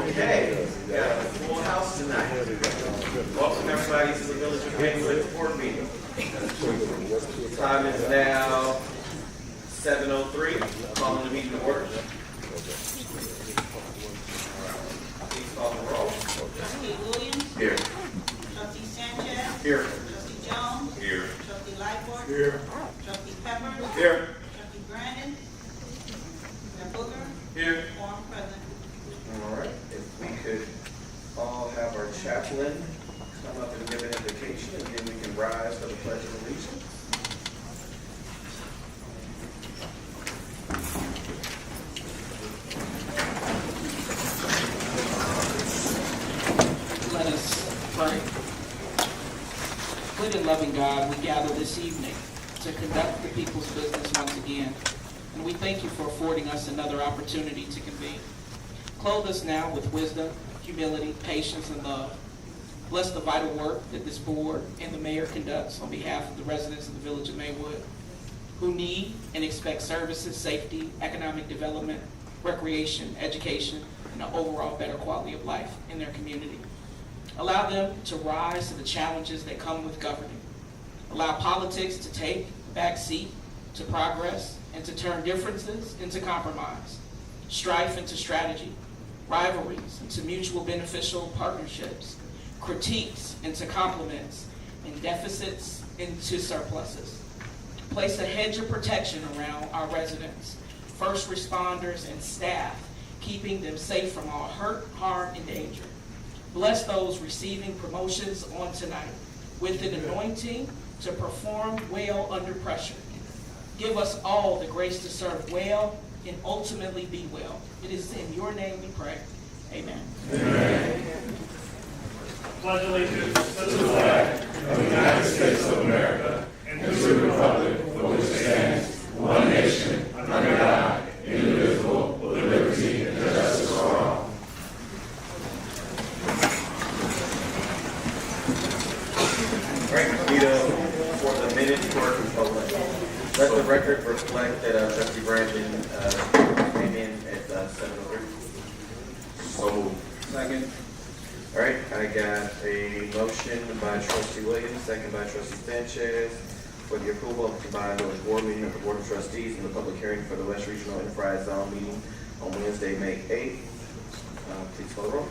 Okay, we got a full house tonight. Welcome everybody to the Village of Maywood board meeting. Time is now 7:03. Calling the meeting to order. Please call the roll. Trustee Williams. Here. Trustee Sanchez. Here. Trustee Jones. Here. Trustee Lightfoot. Here. Trustee Peppers. Here. Trustee Brandon. Mayor Booker. Here. Quorum present. All right, if we could all have our chaplain come up and give an invocation, and then we can rise for the Pledge of Allegiance. Let us pray. Good and loving God, we gather this evening to conduct the people's business once again, and we thank you for affording us another opportunity to convene. Clothe us now with wisdom, humility, patience, and love. Bless the vital work that this board and the mayor conducts on behalf of the residents of the Village of Maywood, who need and expect services, safety, economic development, recreation, education, and an overall better quality of life in their community. Allow them to rise to the challenges that come with governing. Allow politics to take a back seat to progress and to turn differences into compromise, strife into strategy, rivalries into mutual beneficial partnerships, critiques into compliments, and deficits into surpluses. Place a hedge of protection around our residents, first responders, and staff, keeping them safe from all hurt, harm, and danger. Bless those receiving promotions on tonight with an anointing to perform well under pressure. Give us all the grace to serve well and ultimately be well. It is in your name we pray. Amen. Amen. Pledge allegiance to the flag of the United States of America and to the republic for which it stands, one nation, under God, indivisible, with liberty and justice for all. All right, Vito, for the minute clerk and public. Let the record reflect that Trustee Brandon came in at 7:03. So moved. Second. All right, I got a motion by Trustee Williams, second by Trustee Sanchez, for the approval of the combined village board meeting of the Board of Trustees and the public hearing for the West Regional Enterprise Zone meeting on Wednesday, May 8th. Please call the roll.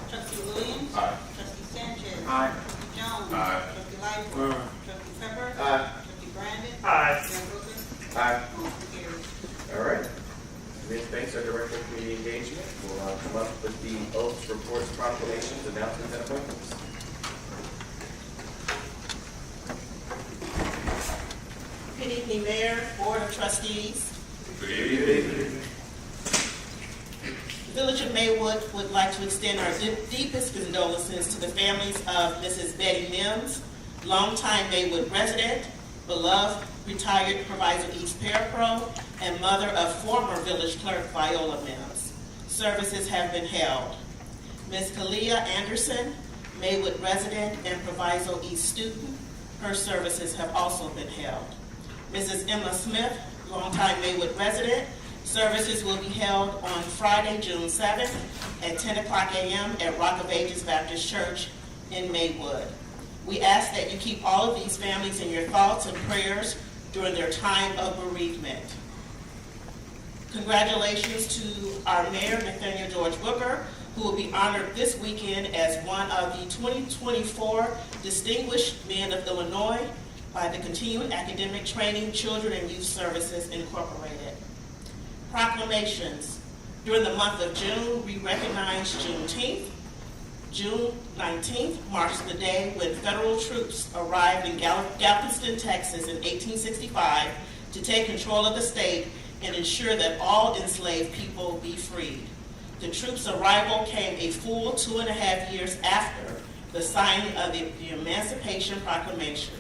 Trustee Williams. Aye. Trustee Sanchez. Aye. Trustee Jones. Aye. Trustee Lightfoot. Trustee Pepper. Aye. Trustee Brandon. Aye. Mayor Booker. Aye. Motion carries. All right. Ms. Banks, our Director of Community Engagement, will come up with the oaths, reports, proclamations, announcements, and appointments. Good evening, Mayor, Board of Trustees. Good evening. The Village of Maywood would like to extend our deepest condolences to the families of Mrs. Betty Mims, longtime Maywood resident, beloved retired Proviso East Parapro, and mother of former village clerk Viola Mims. Services have been held. Ms. Kalia Anderson, Maywood resident and Proviso East student, her services have also been held. Mrs. Emma Smith, longtime Maywood resident, services will be held on Friday, June 7th at 10 o'clock a.m. at Rock of Ages Baptist Church in Maywood. We ask that you keep all of these families in your thoughts and prayers during their time of bereavement. Congratulations to our Mayor, Nathaniel George Booker, who will be honored this weekend as one of the 2024 Distinguished Men of Illinois by the Continuing Academic Training, Children and Youth Services, Incorporated. Proclamations. During the month of June, we recognize Juneteenth. June 19th marks the day when federal troops arrived in Galveston, Texas in 1865 to take control of the state and ensure that all enslaved people be freed. The troops' arrival came a full 2.5 years after the signing of the Emancipation Proclamation.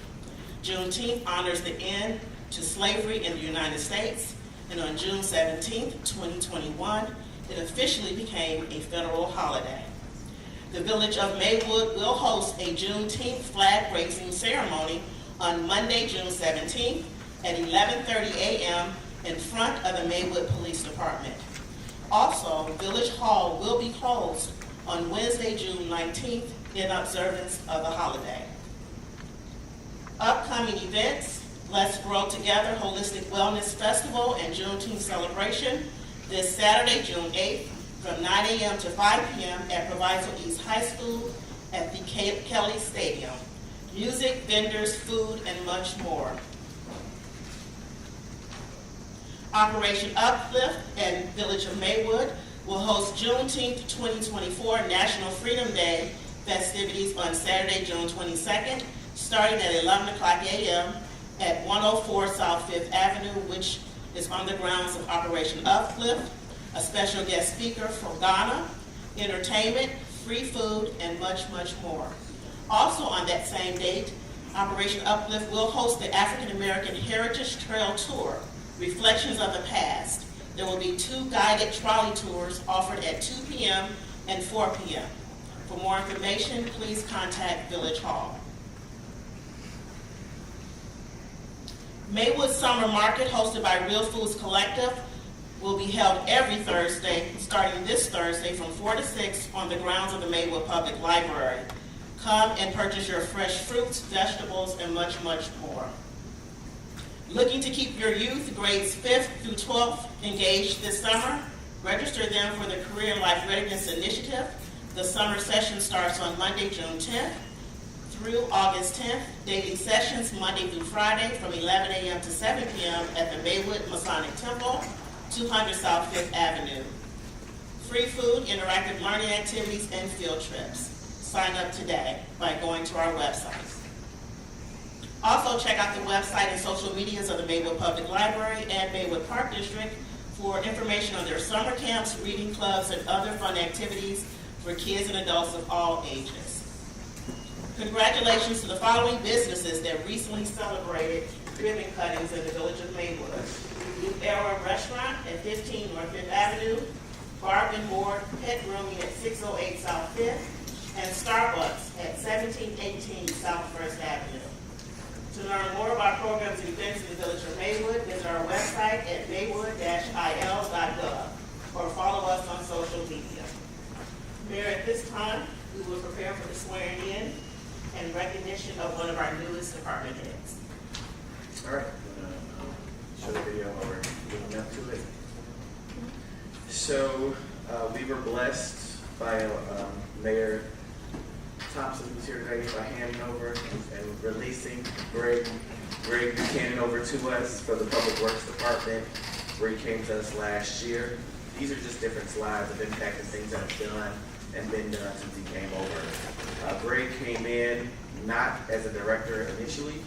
Juneteenth honors the end to slavery in the United States, and on June 17, 2021, it officially became a federal holiday. The Village of Maywood will host a Juneteenth flag raising ceremony on Monday, June 17th at 11:30 a.m. in front of the Maywood Police Department. Also, Village Hall will be closed on Wednesday, June 19th in observance of the holiday. Upcoming events: Let's Grow Together Holistic Wellness Festival and Juneteenth celebration this Saturday, June 8th from 9 a.m. to 5 p.m. at Proviso East High School at the Kelly Stadium. Music, vendors, food, and much more. Operation Uplift and Village of Maywood will host Juneteenth 2024 National Freedom Day festivities on Saturday, June 22nd, starting at 11 o'clock a.m. at 104 South 5th Avenue, which is on the grounds of Operation Uplift. A special guest speaker from Ghana, entertainment, free food, and much, much more. Also on that same date, Operation Uplift will host the African American Heritage Trail Tour, Reflections of the Past. There will be 2 guided trolley tours offered at 2 p.m. and 4 p.m. For more information, please contact Village Hall. Maywood Summer Market, hosted by Real Foods Collective, will be held every Thursday, starting this Thursday from 4 to 6 on the grounds of the Maywood Public Library. Come and purchase your fresh fruits, vegetables, and much, much more. Looking to keep your youth, grades 5th through 12th, engaged this summer? Register them for the Career Life Readiness Initiative. The summer session starts on Monday, June 10th through August 10th. Daily sessions Monday through Friday from 11 a.m. to 7 p.m. at the Maywood Masonic Temple, 200 South 5th Avenue. Free food, interactive learning activities, and field trips. Sign up today by going to our website. Also, check out the website and social medias of the Maywood Public Library and Maywood Park District for information on their summer camps, reading clubs, and other fun activities for kids and adults of all ages. Congratulations to the following businesses that recently celebrated ribbon cuttings in the village of Maywood. New Era Restaurant at 15 North 5th Avenue, Barb and Board Pet Grooming at 608 South 5th, and Starbucks at 1718 South 1st Avenue. To learn more about programs and events in the village of Maywood, visit our website at maywood-il.gov or follow us on social media. Mayor, at this time, we will prepare for the swearing in and recognition of one of our newest department heads. All right, show the video while we're leading up to it. So we were blessed by Mayor Thompson, who's here today, by handing over and releasing Greg Buchanan over to us for the Public Works Department, where he came to us last year. These are just different slides of impact and things that have done and been done since he came over. Greg came in not as a director initially,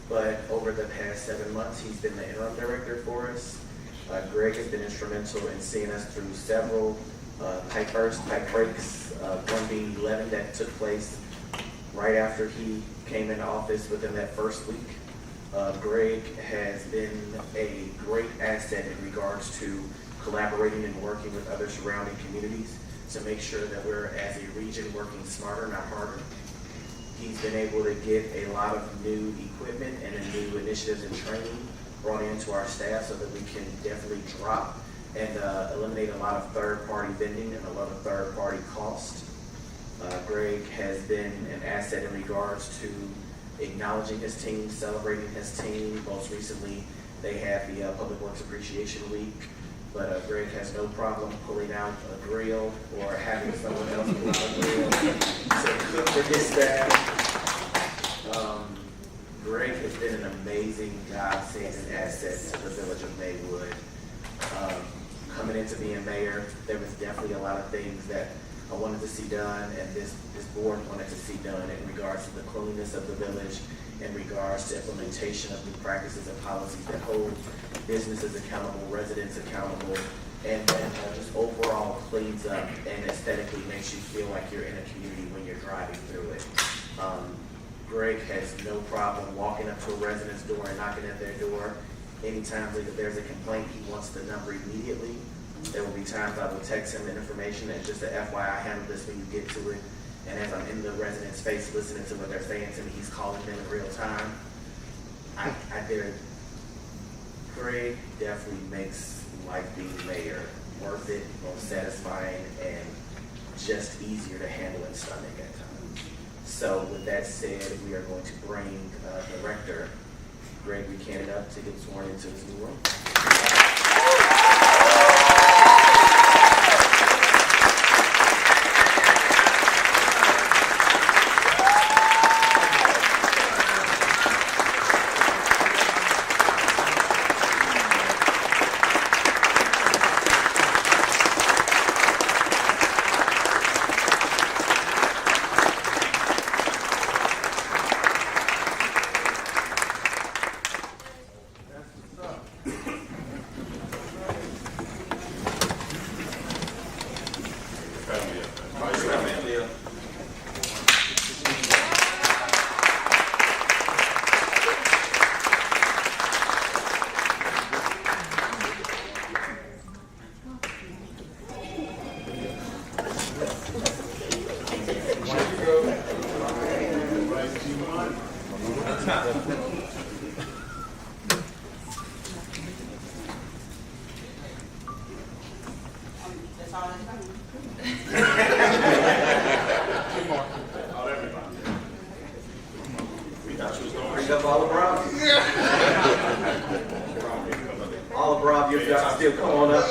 but over the past 7 months, he's been the interim director for us. Greg has been instrumental in seeing us through several pipe bursts, pipe breaks, one being 11 that took place right after he came into office within that first week. Greg has been a great asset in regards to collaborating and working with other surrounding communities to make sure that we're, as a region, working smarter, not harder. He's been able to get a lot of new equipment and new initiatives and training brought into our staff so that we can definitely drop and eliminate a lot of third-party vending and a lot of third-party cost. Greg has been an asset in regards to acknowledging his team, celebrating his team. Most recently, they had the Public Works Appreciation Week, but Greg has no problem pulling out a grill or having someone else pull out a grill to cook for his staff. Greg has been an amazing God-saving asset to the village of Maywood. Coming into being mayor, there was definitely a lot of things that I wanted to see done, and this board wanted to see done in regards to the cleanliness of the village, in regards to implementation of new practices and policies that hold businesses accountable, residents accountable, and then just overall cleans up and aesthetically makes you feel like you're in a community when you're driving through it. Greg has no problem walking up to a resident's door and knocking at their door. Anytime that there's a complaint, he wants the number immediately. There will be times I will text him the information and just a FYI, handle this when you get to it. And as I'm in the resident's face listening to what they're saying to me, he's calling them in real time. Greg definitely makes life being mayor worth it, most satisfying, and just easier to handle and stomach at times. So with that said, we are going to bring Director Greg Buchanan up to get sworn into his new role. Olive Rob, you're still come on up.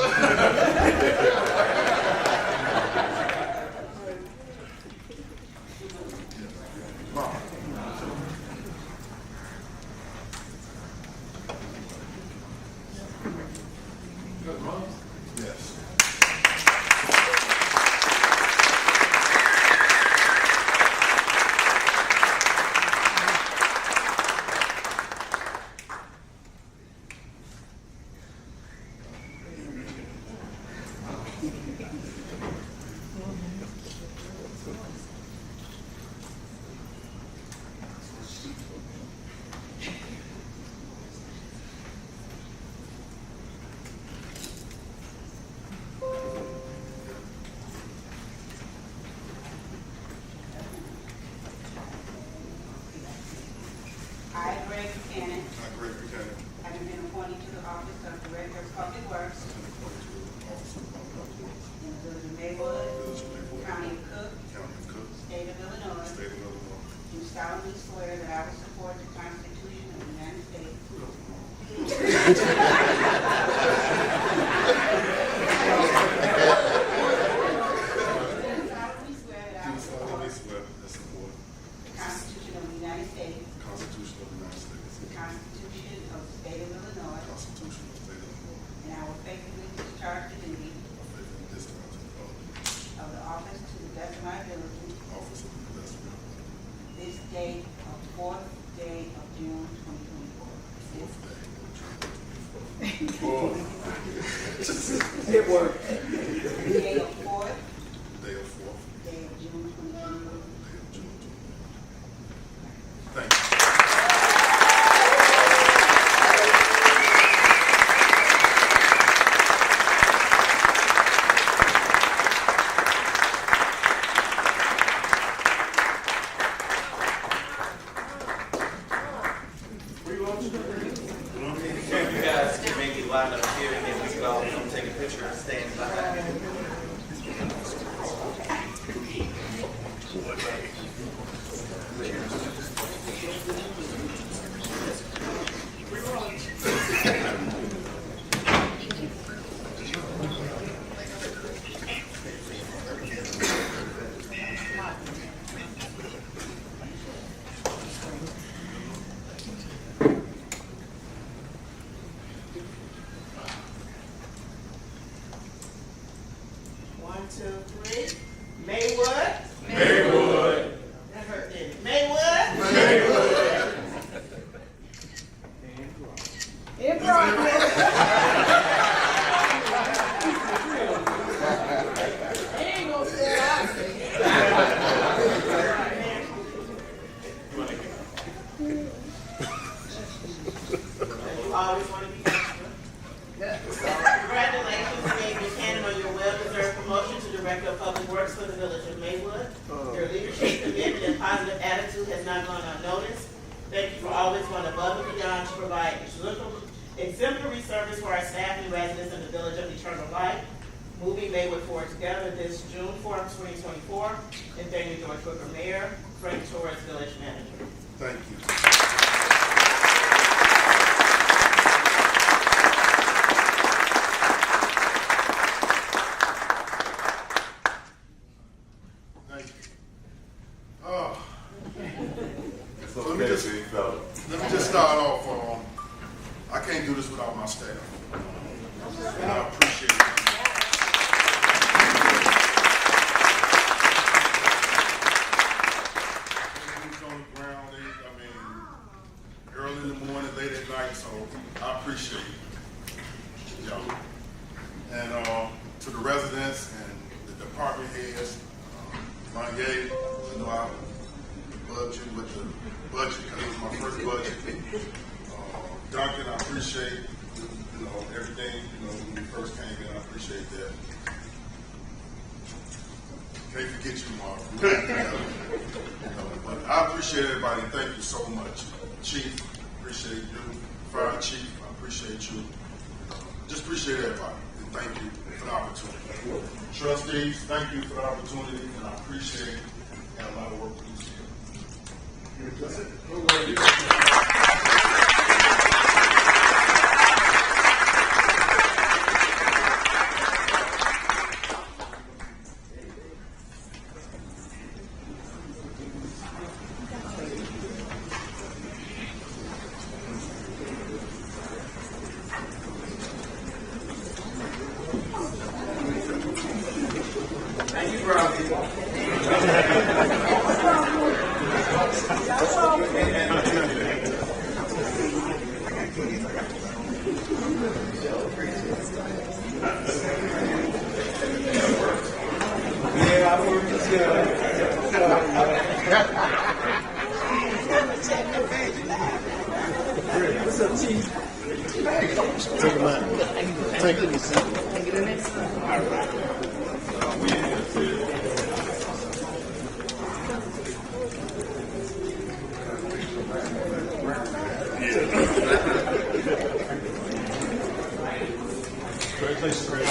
I, Greg Buchanan, I, Greg Buchanan, having been appointed to the office of Director of Public Works am appointed to the office of Public Works, in the village of Maywood, Village of Maywood, County of Cook, County of Cook, State of Illinois, State of Illinois, do solemnly swear that I will support the Constitution of the United States. Solemnly swear that I do will solemnly support swear and support the Constitution of the United States, the Constitution of the United States, the Constitution of the State of the Illinois, Constitution of the State of Illinois, and I will faithfully discharge the duties I faithfully discharge the of the office to the best of my ability. office of the best of my ability. This day of the fourth day of June 2024. Fourth day of June 2024. It worked. Day of fourth Day of fourth day of June 2024. day of June 2024. Thank you. You guys can maybe line up here and then we can all come take a picture and stand behind. One, two, three. Maywood. Maywood. That hurt, didn't it? Maywood. You always want to be extra. Congratulations, Greg Buchanan, on your well-deserved promotion to Director of Public Works for the Village of Maywood. Your leadership, commitment, and positive attitude has not gone unnoticed. Thank you for always going above and beyond to provide exemplary service for our staff and residents in the Village of Eternal Life. Moving Maywood forward together this June 4th, 2024. And thank you, George Booker, Mayor, Frank Torres, Village Manager. Thank you. Thank you. Oh. So let me just start off. I can't do this without my staff. And I appreciate it. Boots on the ground, early in the morning, late at night, so I appreciate y'all. And to the residents and the department heads, Kanye, I know I bugged you with the budget because it was my first budget. Duncan, I appreciate everything. When we first came in, I appreciate that. Can't forget you, Mark. But I appreciate everybody. Thank you so much. Chief, appreciate you. Fire Chief, I appreciate you. Just appreciate everybody. And thank you for the opportunity. Trustees, thank you for the opportunity, and I appreciate it. Got a lot of work to do here. That's it. Thank you, bro. Yeah, I worked as What's up, Chief? Take him out. Take it. Congratulations, Greg.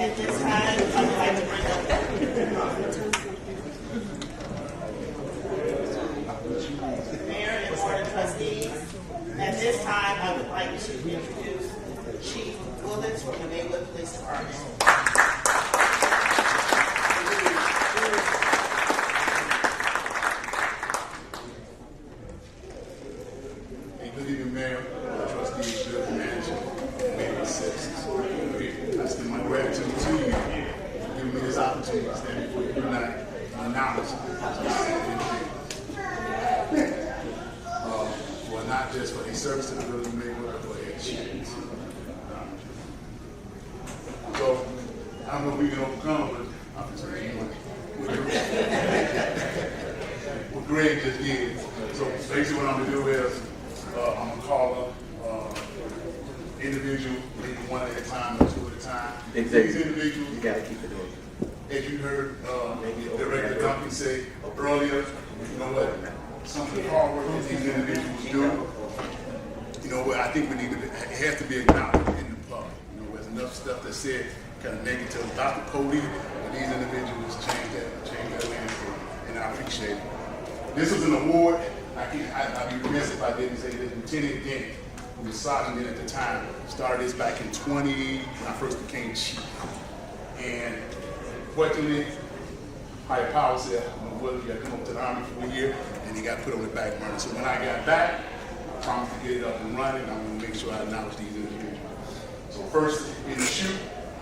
At this time, I would like to bring up Mayor and Board of Trustees. At this time, I would like to introduce Chief Willis from the Maywood Police Department. Hey, good evening, Mayor, trustees, judge, manager, Maywood citizens. I extend my gratitude to you for giving me this opportunity to stand before you tonight and announce well, not just for a service to the village of Maywood, but for a achievement. So, I don't know if we can overcome, but I'm just saying, what Greg just did. So basically what I'm gonna do is, I'm gonna call up, individual, maybe one at a time or two at a time. Exactly. These individuals, You gotta keep it going. as you heard, Director Duncan say earlier, you know what, some of the hard work that these individuals do, you know what, I think we need to, it has to be acknowledged in the public. You know, there's enough stuff that's said kind of negative about the police, but these individuals change that landscape, and I appreciate it. This was an award, I'd be remiss if I didn't say this, Lieutenant Denny, who was sergeant at the time, started this back in when I first became chief. And fortunately, higher power said, well, you got to come up to the Army for a year, and he got put on the back burner. So when I got back, I promised to get it up and running. I'm going to make sure I acknowledge these individuals. So first in the chute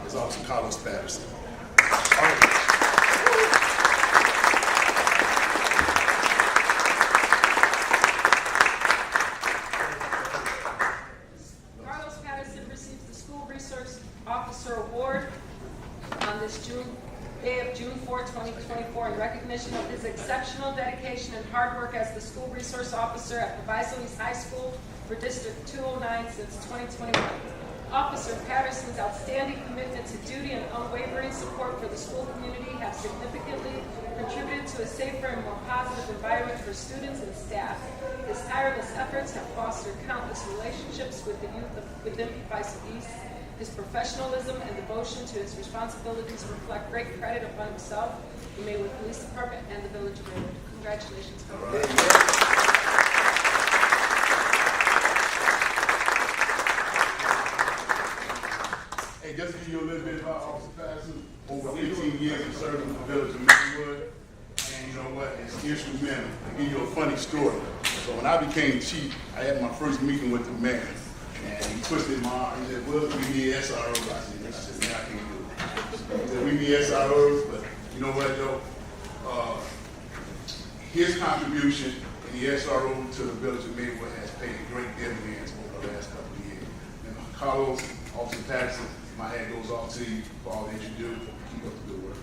is Officer Carlos Patterson. All right. Carlos Patterson receives the School Resource Officer Award on this day of June 4, 2024, in recognition of his exceptional dedication and hard work as the School Resource Officer at Proviso East High School for District 209 since 2021. Officer Patterson's outstanding commitment to duty and unwavering support for the school community have significantly contributed to a safer and more positive environment for students and staff. His tireless efforts have fostered countless relationships with the youth within Proviso East. His professionalism and devotion to his responsibilities reflect great credit upon himself, the Maywood Police Department, and the Village of Maywood. Congratulations, Carlos. Hey, just to give you a little bit about Officer Patterson, over 15 years of serving in the village of Maywood, and you know what, it's instrumental. I'll give you a funny story. So when I became chief, I had my first meeting with the mayor, and he twisted my arm. He said, well, we need SROs. I said, man, I can't do it. He said, we need SROs, but you know what, though? His contribution in the SRO to the village of Maywood has paid great dividends over the last couple of years. And Carlos, Officer Patterson, my hat goes off to you for all that you do. Keep up the good work.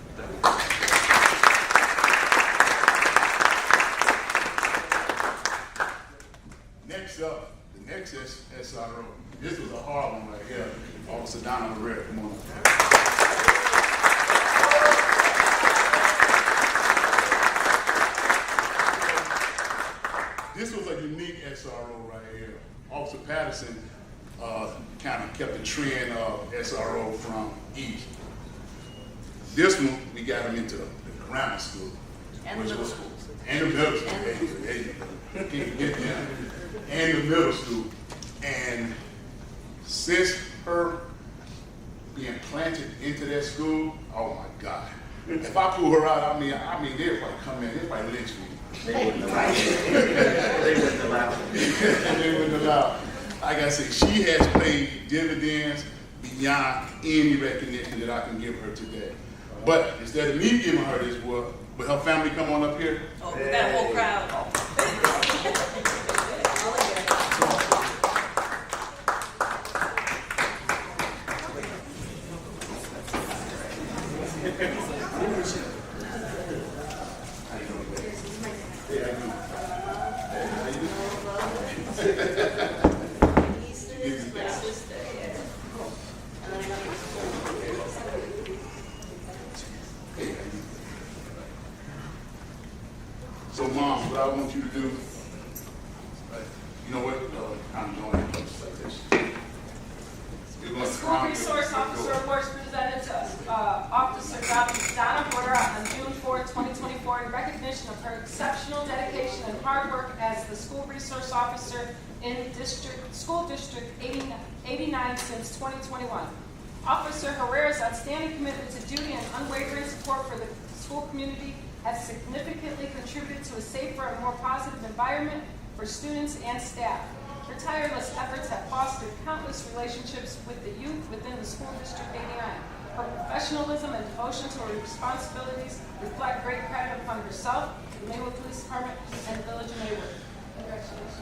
Next up, the next SRO. This was a hard one right here. Officer Donna Herrera, come on. This was a unique SRO right here. Officer Patterson kind of kept the trend of SRO from east. This one, we got him into the grammar school. And the middle school. And the middle school. There you go. Can't forget them. And the middle school. And since her being planted into that school, oh my God. If I pull her out, I mean, they'd probably come in, they'd probably lynch me. They wouldn't allow it. They wouldn't allow it. They wouldn't allow. like I said, she has paid dividends beyond any recognition that I can give her today. But instead of me giving her this award, will her family come on up here? Oh, we got a whole crowd. So, Mom, what I want you to do, you know what? I'm doing it like this. You're going The to School count Resource your- Officer Awards presented to Officer Donna Porter on June 4th, 2024 in recognition of her exceptional dedication and hard work as the School Resource Officer in School District 89 since 2021. Officer Herrera's outstanding commitment to duty and unwavering support for the school community has significantly contributed to a safer and more positive environment for students and staff. Her tireless efforts have fostered countless relationships with the youth within the School District 89. Her professionalism and devotion to her responsibilities reflect great credit upon herself, the Maywood Police Department, and the Village of Maywood. Congratulations.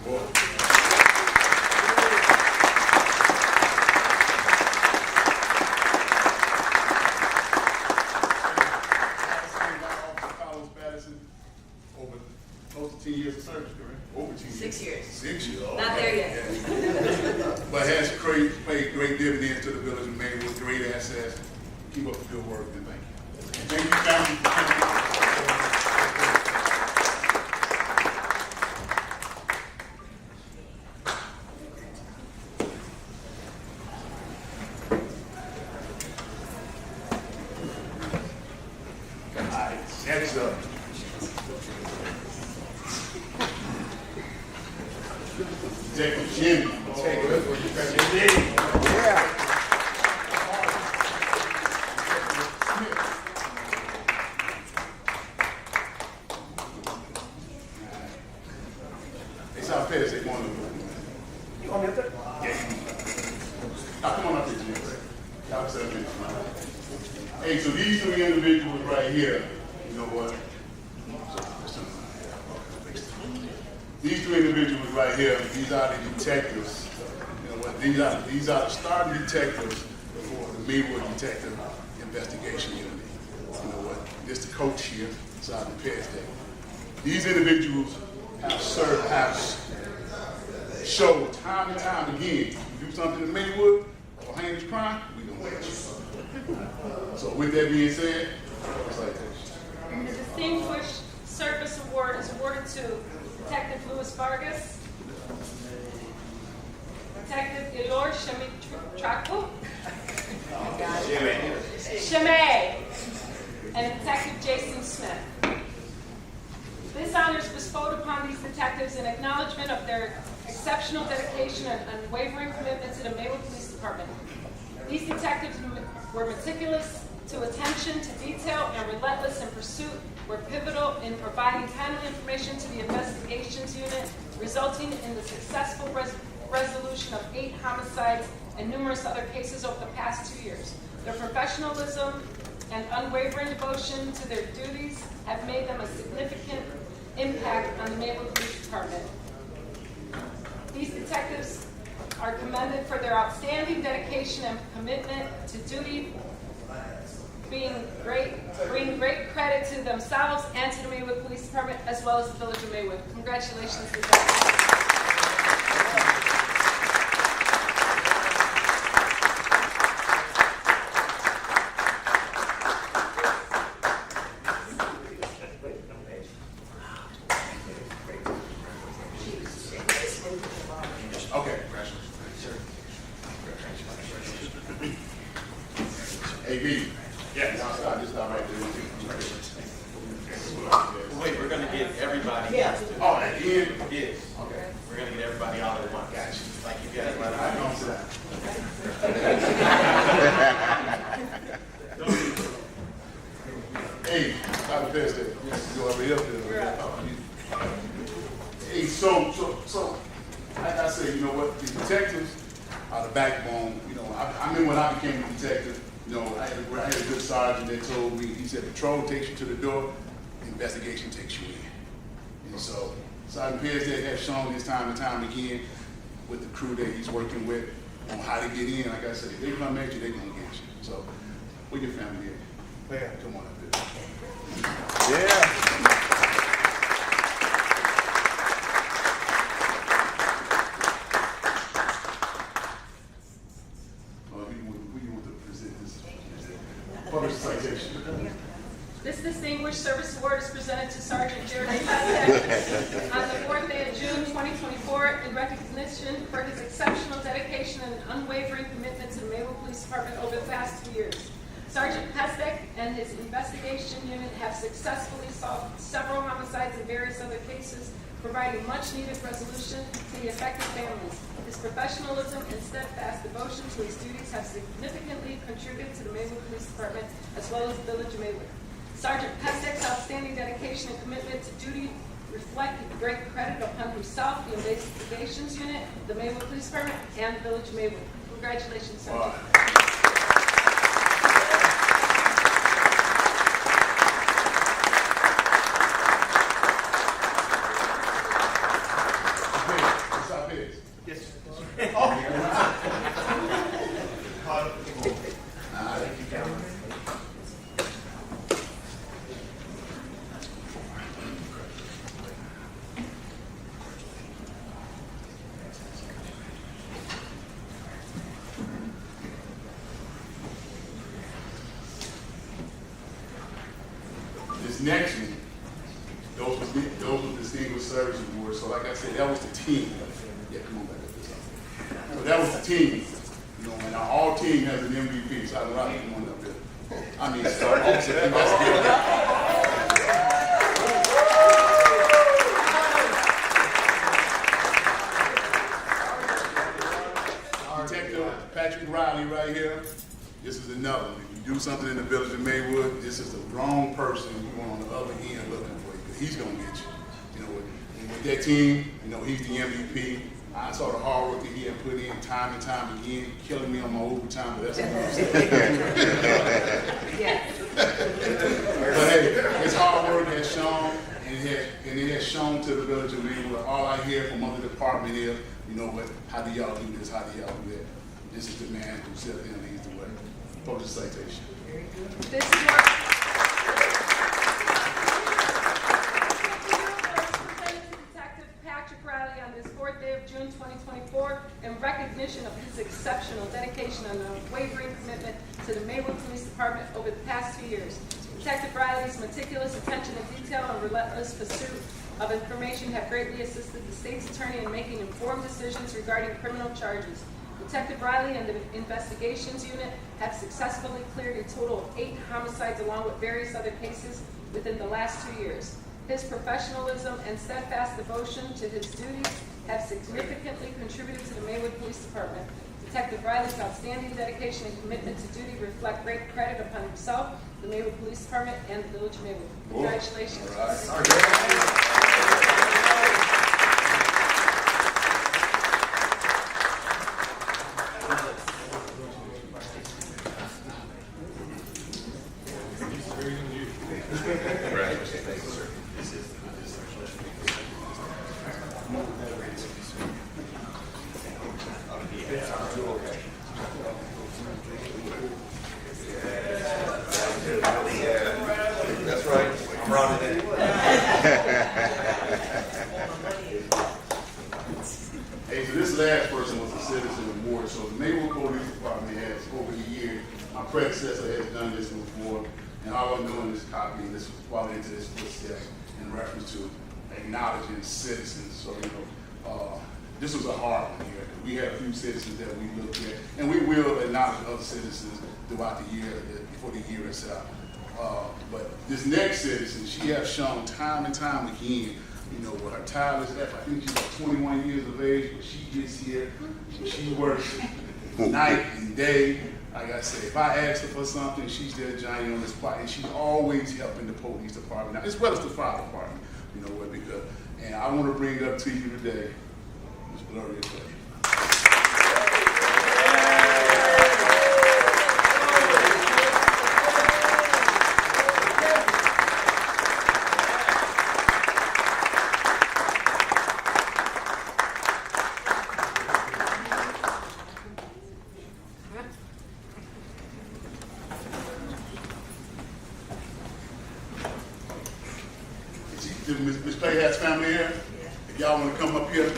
Over close to 10 years of service, correct? Over 10 years. 6 years. 6 years. Oh, Not there yet. yeah. But has paid great dividends to the village of Maywood, great assets. Keep up the good work, and thank you. And thank you, family, for coming. All right, next up. Executive Jimmy. They saw Pettis, they want to. You want me up there? Yeah. Now come on up here, Jimmy. Y'all sit up here. Hey, so these three individuals right here, you know what? These three individuals right here, these are the detectives. You know what? These are the starting detectives for the Maywood Detective Investigation Unit. You know what? This is the coach here, Sergeant Pettis. These individuals have showed time and time again, you do something in Maywood or heinous crime, we gonna let you. So with that being said, it's like this. The Distinguished Service Award is awarded to Detective Luis Vargas, Detective Elor Shemitraco, Shemay, and Detective Jason Smith. This honor is bestowed upon these detectives in acknowledgement of their exceptional dedication and unwavering commitment to the Maywood Police Department. These detectives were meticulous to attention to detail and relentless in pursuit, were pivotal in providing timely information to the investigations unit, resulting in the successful resolution of 8 homicides and numerous other cases over the past 2 years. Their professionalism and unwavering devotion to their duties have made them a significant impact on the Maywood Police Department. These detectives are commended for their outstanding dedication and commitment to duty, bring great credit to themselves and to the Maywood Police Department, as well as the Village of Maywood. Congratulations to them. Okay. Hey, B. Yes. Y'all stop, just stop right there. Wait, we're gonna get everybody. Yeah. Oh, at the end? Yes. Okay. We're gonna get everybody all at once. Gotcha. Like you guys right All right, now. don't sit down. Hey, Dr. Pest, you already up there. Hey, so, like I said, you know what, the detectives the backbone. You know, I remember when I became a detective, you know, I had a good sergeant that told me, he said, patrol takes you to the door, investigation takes you in. And so Sergeant Perez has shown this time and time again with the crew that he's working with on how to get in. Like I said, if they come at you, they're going to get you. So, where your family at? Yeah. Come on up here. Yeah. We want to present this public citation. This distinguished service award is presented to Sergeant Jeremy Pestek on the 4th day of June 2024 in recognition for his exceptional dedication and unwavering commitment to the Maywood Police Department over the past 2 years. Sergeant Pestek and his investigation unit have successfully solved several homicides and various other cases, providing much-needed resolution to the affected families. His professionalism and steadfast devotion to his duties have significantly contributed to the Maywood Police Department as well as the Village of Maywood. Sergeant Pestek's outstanding dedication and commitment to duty reflect great credit upon himself, the investigations unit, the Maywood Police Department, and the Village of Maywood. Congratulations, Sergeant. This next one, those were distinguished service awards. So like I said, that was the team. Yeah, come on back up this up. So that was the team. You know, and our team has an MVP. So I don't like one up there. I mean, officer investigator. Detective Patrick Riley right here. This is another one. If you do something in the Village of Maywood, this is the wrong person you want on the other end looking for you, because he's going to get you. You know, and with that team, you know, he's the MVP. I saw the hard work that he had put in time and time again, killing me on my overtime, but that's another story. But hey, his hard work has shown, and it has shown to the Village of Maywood. All I hear from other department is, you know what, how do y'all do this, how do y'all do that? This is the man who said there leads the way. Public citation. This is your Detective Patrick Riley on this 4th day of June 2024 in recognition of his exceptional dedication and unwavering commitment to the Maywood Police Department over the past 2 years. Detective Riley's meticulous attention to detail and relentless pursuit of information have greatly assisted the state's attorney in making informed decisions regarding criminal charges. Detective Riley and the investigations unit have successfully cleared a total of 8 homicides along with various other cases within the last 2 years. His professionalism and steadfast devotion to his duties have significantly contributed to the Maywood Police Department. Detective Riley's outstanding dedication and commitment to duty reflect great credit upon himself, the Maywood Police Department, and the Village of Maywood. Congratulations. All right. That's right. I'm rounding it. Hey, so this last person was a citizen award. So the Maywood Police Department has, over the years, my predecessor has done this before, and all I'm doing is copying this, following into this footsteps in reference to acknowledging citizens. So, you know, this was a hard one here. We had a few citizens that we looked at, and we will acknowledge other citizens throughout the year, before the year is out. But this next citizen, she has shown time and time again, you know, with her tireless effort. I think she's like 21 years of age, but she gets here, she works night and day. Like I said, if I ask her for something, she's there giant on the spot, and she's always helping the police department, now, as well as the fire department, you know what, because, and I want to bring up to you today, Ms. Gloria Clay. to Ms. Clayhat's family here. If y'all want to come up here.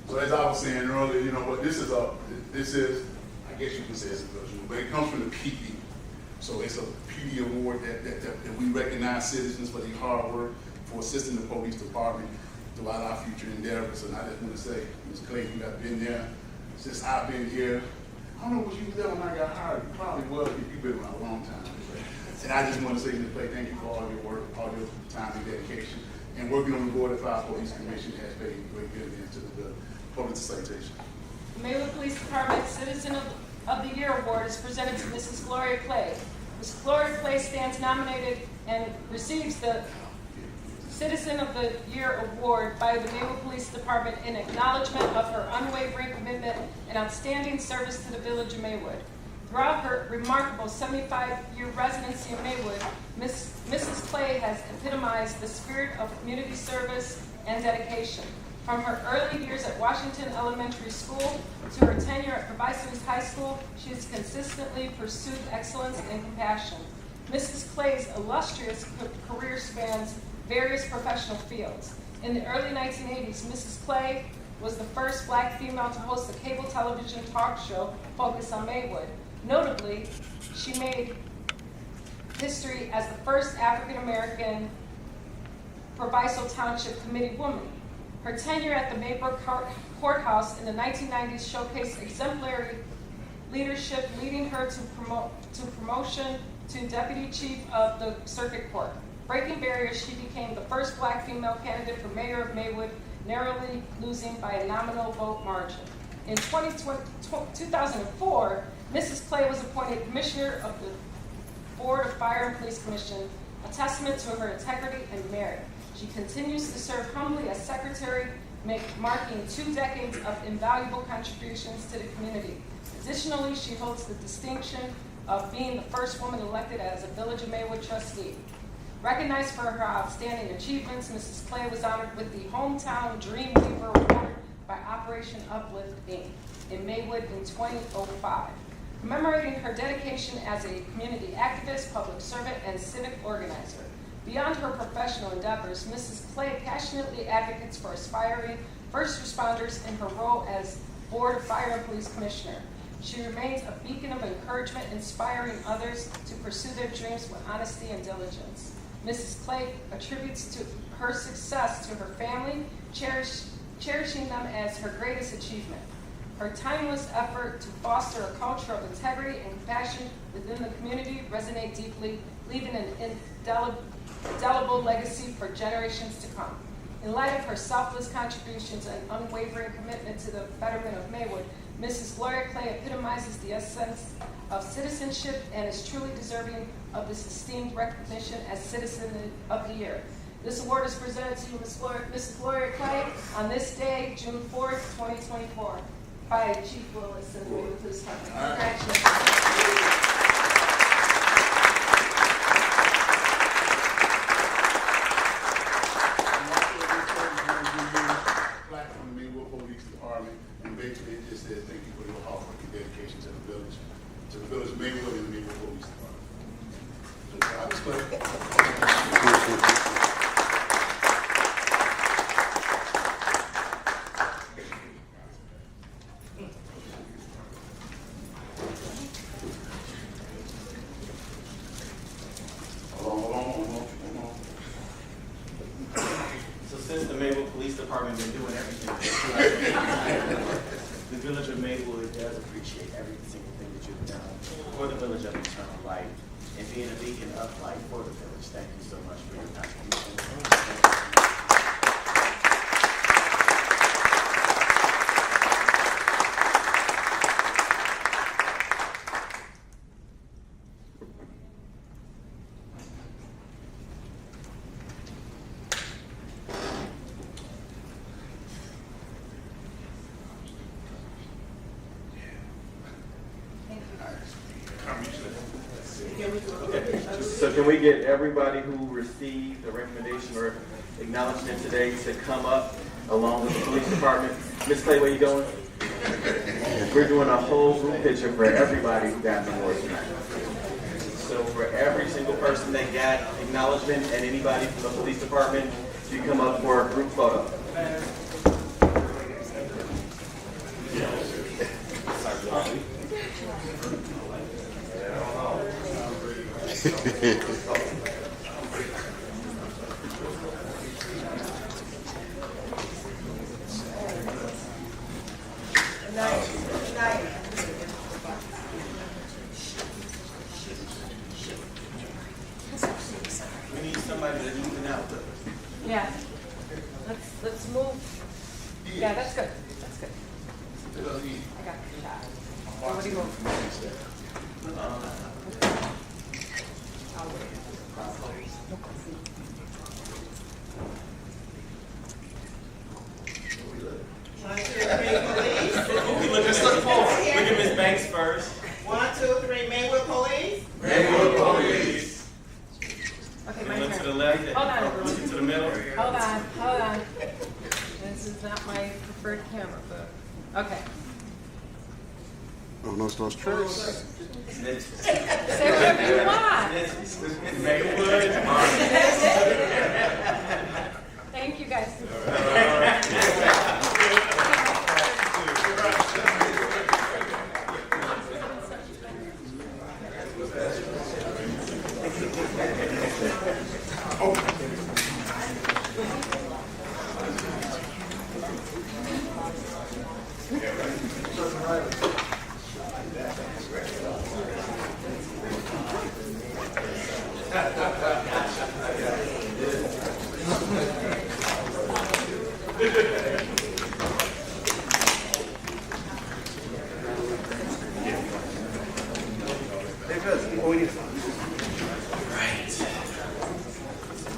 So as I was saying earlier, you know what, this is, I guess you can say it's a village award, but it comes from the PD. So it's a PD award that we recognize citizens for their hard work, for assisting the police department throughout our future endeavors. And I just want to say, Ms. Clay, you have been there since I've been here. I don't know what you was there when I got hired. You probably was if you've been around a long time. And I just want to say, Ms. Clay, thank you for all your work, all your time and dedication. And working on the Board of Fire Police Commission has paid great dividends to the public citation. The Maywood Police Department Citizen of the Year Award is presented to Mrs. Gloria Clay. Mrs. Gloria Clay stands nominated and receives the Citizen of the Year Award by the Maywood Police Department in acknowledgement of her unwavering commitment and outstanding service to the village of Maywood. Throughout her remarkable 75-year residency in Maywood, Mrs. Clay has epitomized the spirit of community service and dedication. From her early years at Washington Elementary School to her tenure at Provisos High School, she has consistently pursued excellence and compassion. Mrs. Clay's illustrious career spans various professional fields. In the early 1980s, Mrs. Clay was the first black female to host a cable television talk show focused on Maywood. Notably, she made history as the first African-American Proviso Township Committee woman. Her tenure at the Maybrook Courthouse in the 1990s showcased exemplary leadership, leading her to promotion to Deputy Chief of the Circuit Court. Breaking barriers, she became the first black female candidate for mayor of Maywood, narrowly losing by a nominal vote margin. In 2004, Mrs. Clay was appointed Commissioner of the Board of Fire and Police Commission, a testament to her integrity and merit. She continues to serve humbly as secretary, marking 2 decades of invaluable contributions to the community. Additionally, she holds the distinction of being the first woman elected as a Village of Maywood trustee. Recognized for her outstanding achievements, Mrs. Clay was honored with the Hometown Dreamweaver Award by Operation Uplift, Inc. in Maywood in 2005. Commemorating her dedication as a community activist, public servant, and civic organizer. Beyond her professional endeavors, Mrs. Clay passionately advocates for aspiring first responders in her role as Board of Fire and Police Commissioner. She remains a beacon of encouragement, inspiring others to pursue their dreams with honesty and diligence. Mrs. Clay attributes to her success to her family, cherishing them as her greatest achievement. Her timeless effort to foster a culture of integrity and compassion within the community resonate deeply, leaving an indelible legacy for generations to come. In light of her selfless contributions and unwavering commitment to the betterment of Maywood, Mrs. Gloria Clay epitomizes the essence of citizenship and is truly deserving of this esteemed recognition as Citizen of the Year. This award is presented to you, Mrs. Gloria Clay, on this day, June 4th, 2024, by Chief Willis and the Maywood Police Department. Congratulations. And basically it just says thank you for your hard work and dedication to the village of Maywood and the Maywood Police Department. So, I was glad. Hold on. So since the Maywood Police Department been doing everything, the Village of Maywood does appreciate every single thing that you've done for the Village of Eternal Life and being a beacon of light for the village. Thank you so much for your contribution. So can we get everybody who received a recommendation or acknowledgement today to come up along with the police department? Miss Clay, where you going? We're doing a whole group picture for everybody who got an award tonight. So for every single person that got acknowledgement and anybody from the police department, you come up for a group photo. We need somebody to even out with us. Yeah. Let's move. Yeah, that's good. That's good. I got the shot. What do you move? I'll wait. 1, 2, 3, police. Let's look forward. Look at Miss Banks first. 1, 2, 3, Maywood police. Maywood police. Okay, my Look to the turn. left. Hold on. Look to the middle. Hold on. This is not my preferred camera, but, okay. Oh, no, it's those tricks. Say whatever you want. Maywood. Thank you, guys.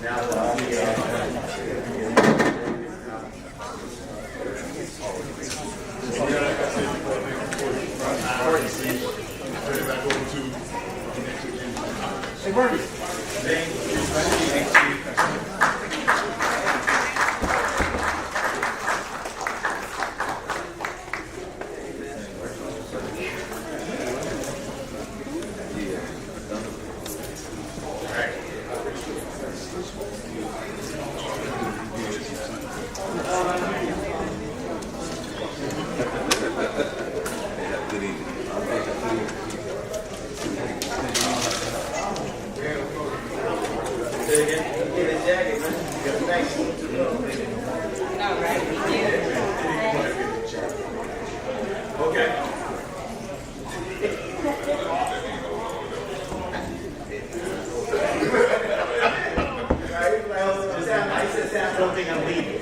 Now okay. I don't think I'm leaving.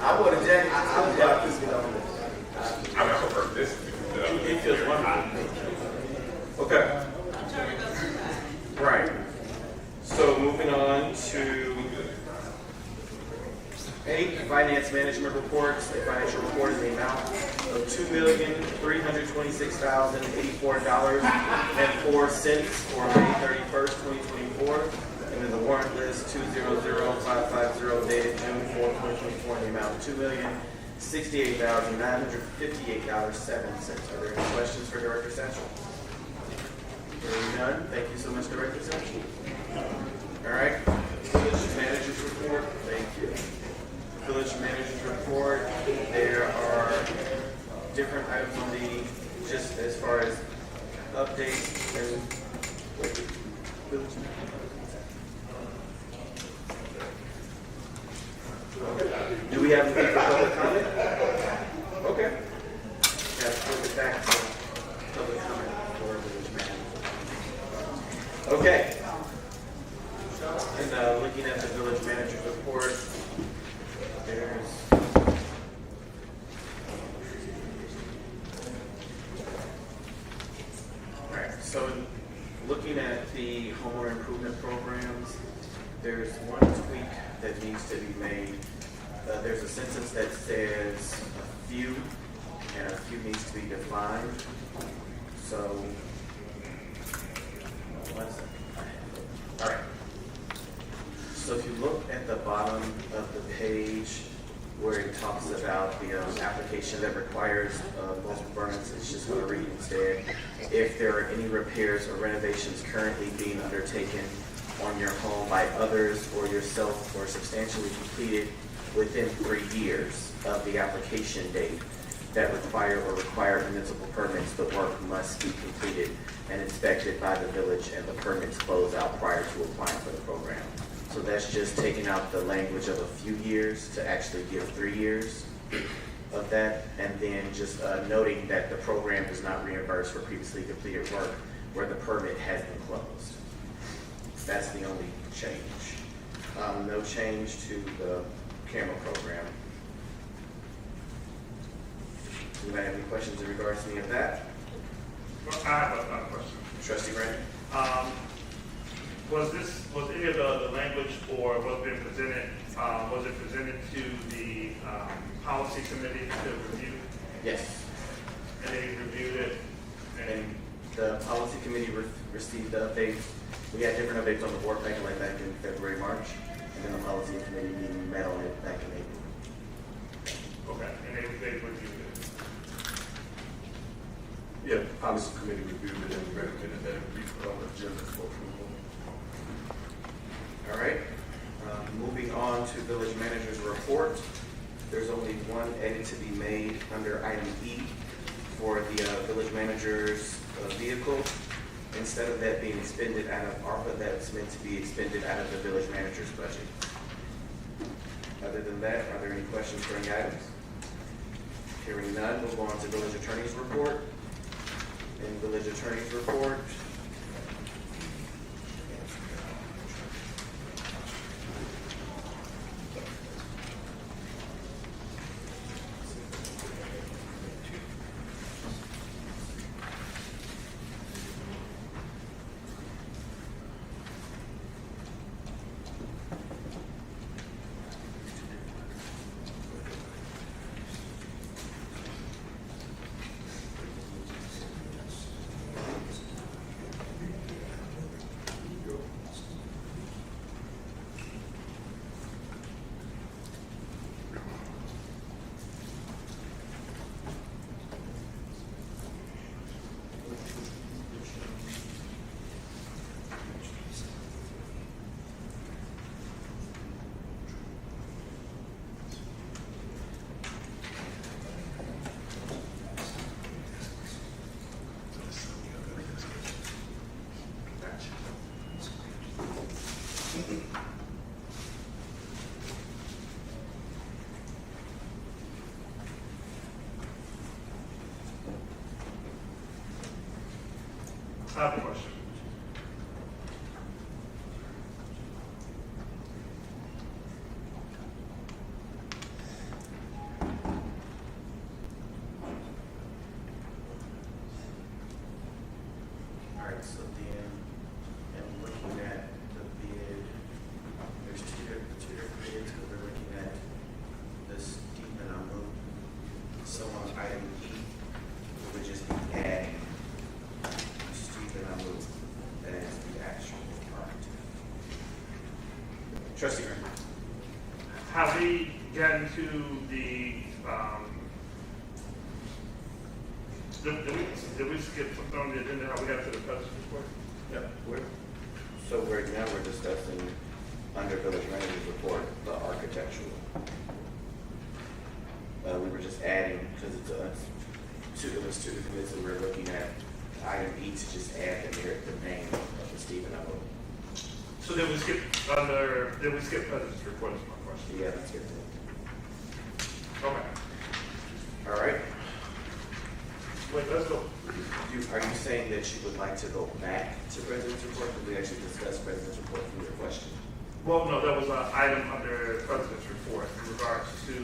I would have jacket. I would have this. I've never heard this. It feels wonderful. Okay. Right. So moving on to 8, finance management reports. The financial report in the amount of $2,326,084.04 for May 31st, 2024. And then the warrant list 200550 dated June 4th, 2024 in the amount of $2,068,958.07. Are there any questions for Director Satchel? Hearing none. Thank you so much, Director Satchel. All right. Village Manager's Report. Thank you. Village Manager's Report. There are different items on the, just as far as updates and Village Do we have any for public comment? Okay. Let's flip it back to public comment for Village Manager. Okay. And looking at the Village Manager's Report, there's so looking at the homeowner improvement programs, there's one tweak that needs to be made. there's a sentence that says a few, and a few needs to be defined. So, one second. All right. So if you look at the bottom of the page where it talks about the application that requires multiple burners, it's just going to read instead. If there are any repairs or renovations currently being undertaken on your home by others or yourself or substantially completed within 3 years of the application date that require municipal permits, the work must be completed and inspected by the village and the permits close out prior to applying for the program. So that's just taking out the language of a few years to actually give 3 years of that, and then just noting that the program does not reimburse for previously completed work where the permit has been closed. That's the only change. No change to the camera program. Anybody have any questions in regards to any of that? Well, I have a question. Trustee Brandon? Was any of the language or what's been presented, was it presented to the policy committee to review? Yes. And they reviewed it? And the policy committee received the updates. We had different updates on the board back in February, March, and then the policy committee meeting met on it back in April. Okay, and they reviewed it? Yeah, the policy committee reviewed it and recommended that it be put on the agenda for approval. All right. Moving on to village manager's report. There's only one edit to be made under item E for the village manager's vehicle. Instead of that being expended out of ARPA, that's meant to be expended out of the village manager's budget. Other than that, are there any questions for any items? Hearing none, we'll go on to village attorney's report. In village attorney's report, I have a question. all right, so then, and looking at the bid, there's two different bids, because we're looking at this Stephen Amu. So on item E, we would just be adding Stephen Amu as the actual architect. Trustee Graham? Have we gotten to the, did we skip something on the agenda, how we got to the president's report? Yeah. So now we're discussing under village manager's report, the architectural. We were just adding, because it was two different bids, and we were looking at item E to just add the name of the Stephen Amu. So did we skip president's report is my question? Yeah, that's good. Okay. All right. Wait, let's go. Are you saying that you would like to go back to president's report? Did we actually discuss president's report from your question? Well, no, that was an item under president's report in regards to,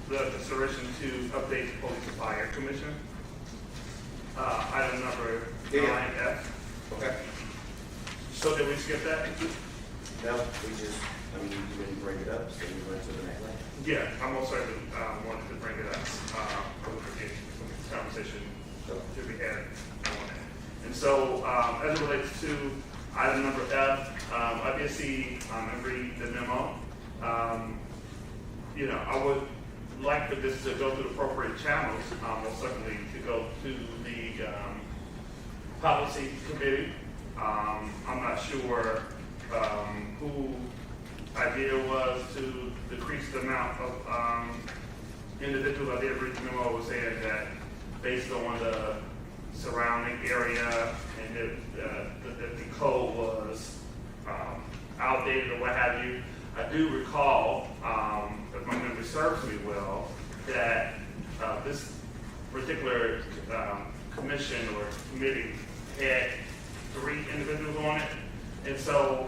the consideration to update the police and fire commission. Item number 9F. Okay. So did we skip that? No, we just, I mean, you didn't bring it up, so we went to the next line. Yeah, I most certainly wanted to bring it up. From the conversation that we had on that. And so, as it relates to item number F, I did see and read the memo. I would like for this to go through the appropriate channels, most certainly to go to the policy committee. I'm not sure who idea was to decrease the amount of individuals. I did read the memo was saying that based on the surrounding area and that the code was outdated or what have you. I do recall, if my memory serves me well, that this particular commission or committee had 3 individuals on it, and so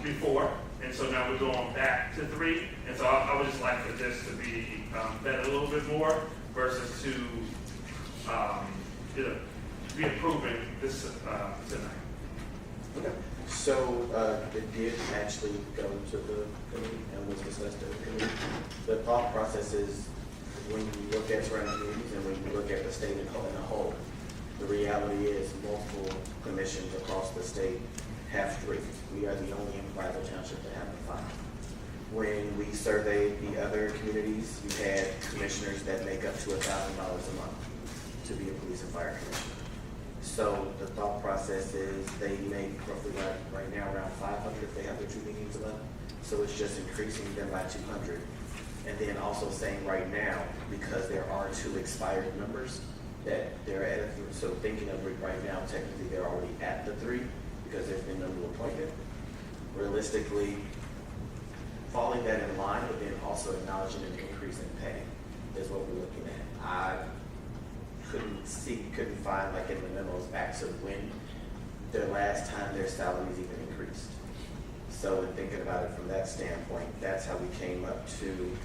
before, and so now we're going back to 3, and so I would just like for this to be vetted a little bit more versus to be approving this tonight. Okay. So it did actually go to the committee and was discussed at the committee. The thought process is when you look at surrounding communities and when you look at the state in a whole, the reality is multiple commissions across the state have 3. We are the only in Brazos Township that have the 5. When we surveyed the other communities, you had commissioners that make up to $1,000 a month to be a police and fire commissioner. So the thought process is they make roughly right now around 500 if they have their 2 meetings a month. So it's just increasing them by 200. And then also saying right now, because there are 2 expired members, that they're at a 3. So thinking of it right now, technically they're already at the 3 because there's been no new appointment. Realistically, following that in line, but then also acknowledging an increase in pay is what we're looking at. I couldn't find like in the memos back to when their last time their salaries even increased. So in thinking about it from that standpoint, that's how we came up to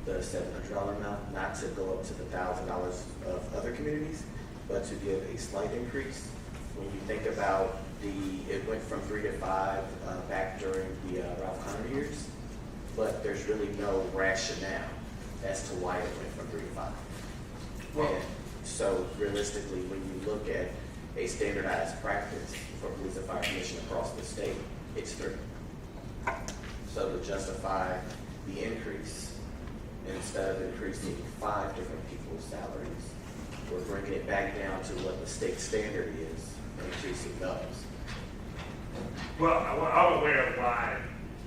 the $700 amount, not to go up to the $1,000 of other communities, but to give a slight increase. When you think about it went from 3 to 5 back during the Ralph Connor years, but there's really no rationale as to why it went from 3 to 5. Well, And so realistically, when you look at a standardized practice for police and fire commission across the state, it's 3. So to justify the increase, instead of increasing 5 different people's salaries, we're bringing it back down to what the state standard is and increasing those. well, I'm aware of why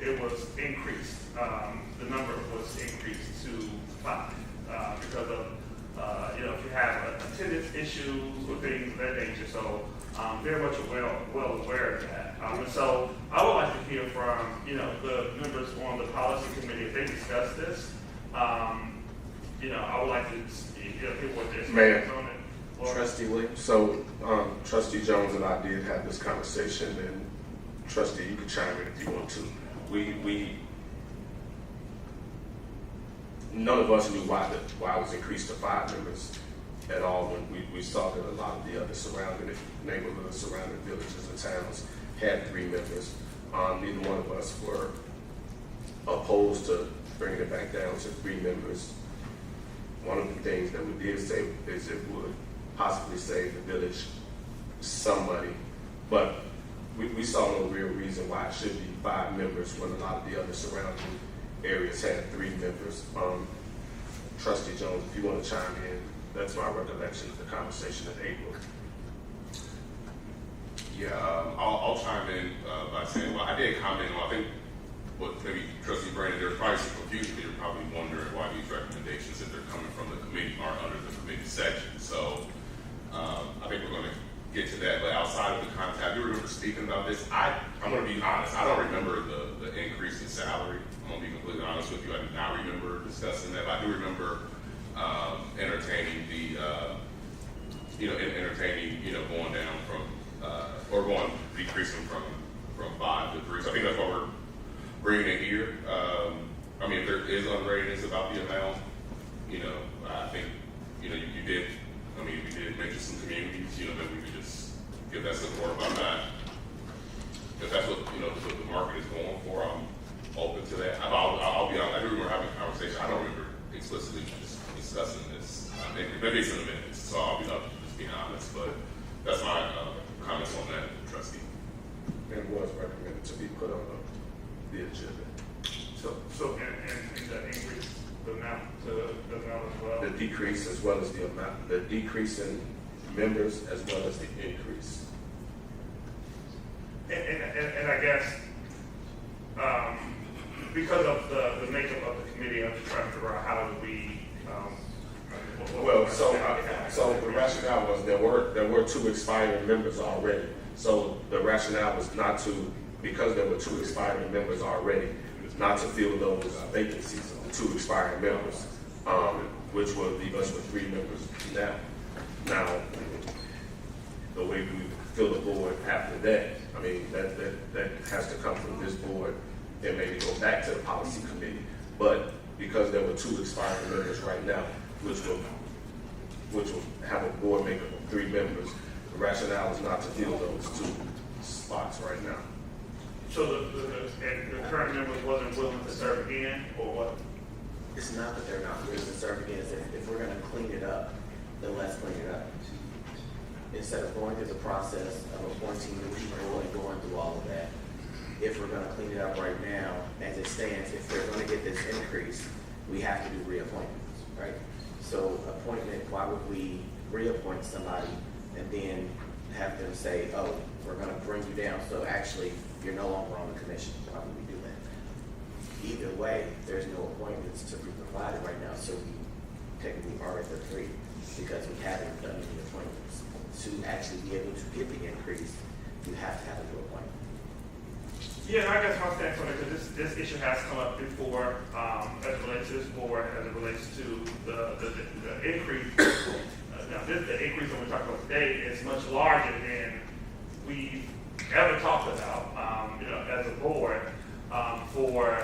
it was increased. The number was increased to 5 because of if you have attendance issues or things of that nature. So very much well aware of that. And so I would like to hear from the members on the policy committee if they discuss this. I would like to hear what their Mayor. stance on it. Or- Trustee Williams? So, Trustee Jones and I did have this conversation, and Trustee, you can chime in if you want to. None of us knew why it was increased to 5 members at all when we saw that a lot of the other surrounding neighborhoods, surrounding villages and towns had 3 members. Neither one of us were opposed to bringing it back down to 3 members. One of the things that we did say is it would possibly save the village some money, but we saw no real reason why it should be 5 members when a lot of the other surrounding areas had 3 members. Trustee Jones, if you want to chime in, that's my recollection of the conversation in April. Yeah, I'll chime in by saying, well, I did comment on, I think, what maybe Trustee Brandon, there's probably some confusion. You're probably wondering why these recommendations, if they're coming from the committee, aren't under the committee section. So I think we're going to get to that. But outside of the contact, I do remember speaking about this. I'm going to be honest, I don't remember the increase in salary. I'm going to be completely honest with you. I do not remember discussing that. But I do remember entertaining going down from, decreasing from 5 to 3. So I think that's what we're bringing it here. If there is unratedness about the amount, I think, you did, we did mention some communities, then we could just give that support about that. if that's what, what the market is going for, I'm open to that. I'll be honest, I do remember having a conversation, I don't remember explicitly discussing this. Maybe it's in the minutes, so I'll be just being honest, but that's my comments on that, trustee. And was recommended to be put on the agenda. So, and that increase the amount as well? The decrease as well as the amount, the decrease in members as well as the increase. And I guess, because of the makeup of the committee, I'm just trying to figure out how do we, Well, so the rationale was there were 2 expiring members already. So the rationale was not to, because there were 2 expiring members already, not to fill those vacancies of 2 expiring members, which would leave us with 3 members now, the way we fill the board after that, I mean, that has to come from this board and maybe go back to the policy committee. But because there were 2 expiring members right now, which will have a board makeup of 3 members, the rationale is not to fill those 2 spots right now. so the current members wasn't willing to serve again, or what? It's not that they're not willing to serve again, it's if we're gonna clean it up, then let's clean it up. Instead of going through the process of appointing new people and going through all of that, if we're gonna clean it up right now, as it stands, if they're gonna get this increase, we have to do reappointments, right? So appointment, why would we reappoint somebody and then have them say, oh, we're gonna bring you down, so actually, you're no longer on the commission? Why would we do that? Either way, there's no appointments to be provided right now, so we technically are at the 3, because we haven't done any appointments. To actually be able to get the increase, you have to have a new appointment. Yeah, and I guess my stance on it, because this issue has come up before, as it relates to this board, as it relates to the increase. Now, the increase that we're talking about today is much larger than we've ever talked about, as a board, for,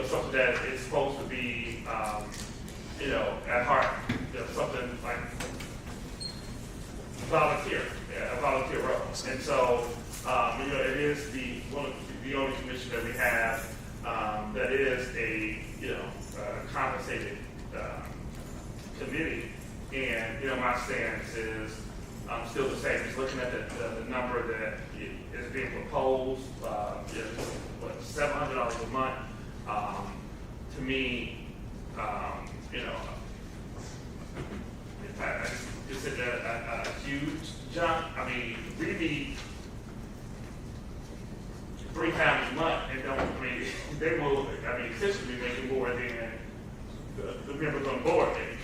something that is supposed to be, at heart, something like a volunteer role. And so, it is one of the only commission that we have that is a compensated committee. And my stance is still the same. Just looking at the number that is being proposed, $700 a month. To me, I just consider a huge jump. I mean, we need 3 times a month, and they will, essentially be making more than the members on board make.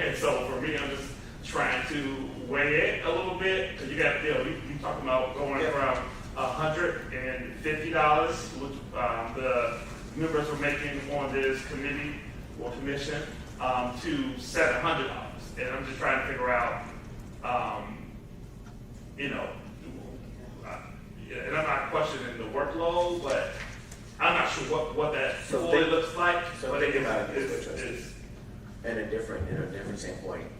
And so for me, I'm just trying to weigh it a little bit, because you got, you talking about going from $150, which the members were making on this committee or commission, to $700. And I'm just trying to figure out, and I'm not questioning the workload, but I'm not sure what that fully looks like. So think about it this way, Trustee. In a different standpoint,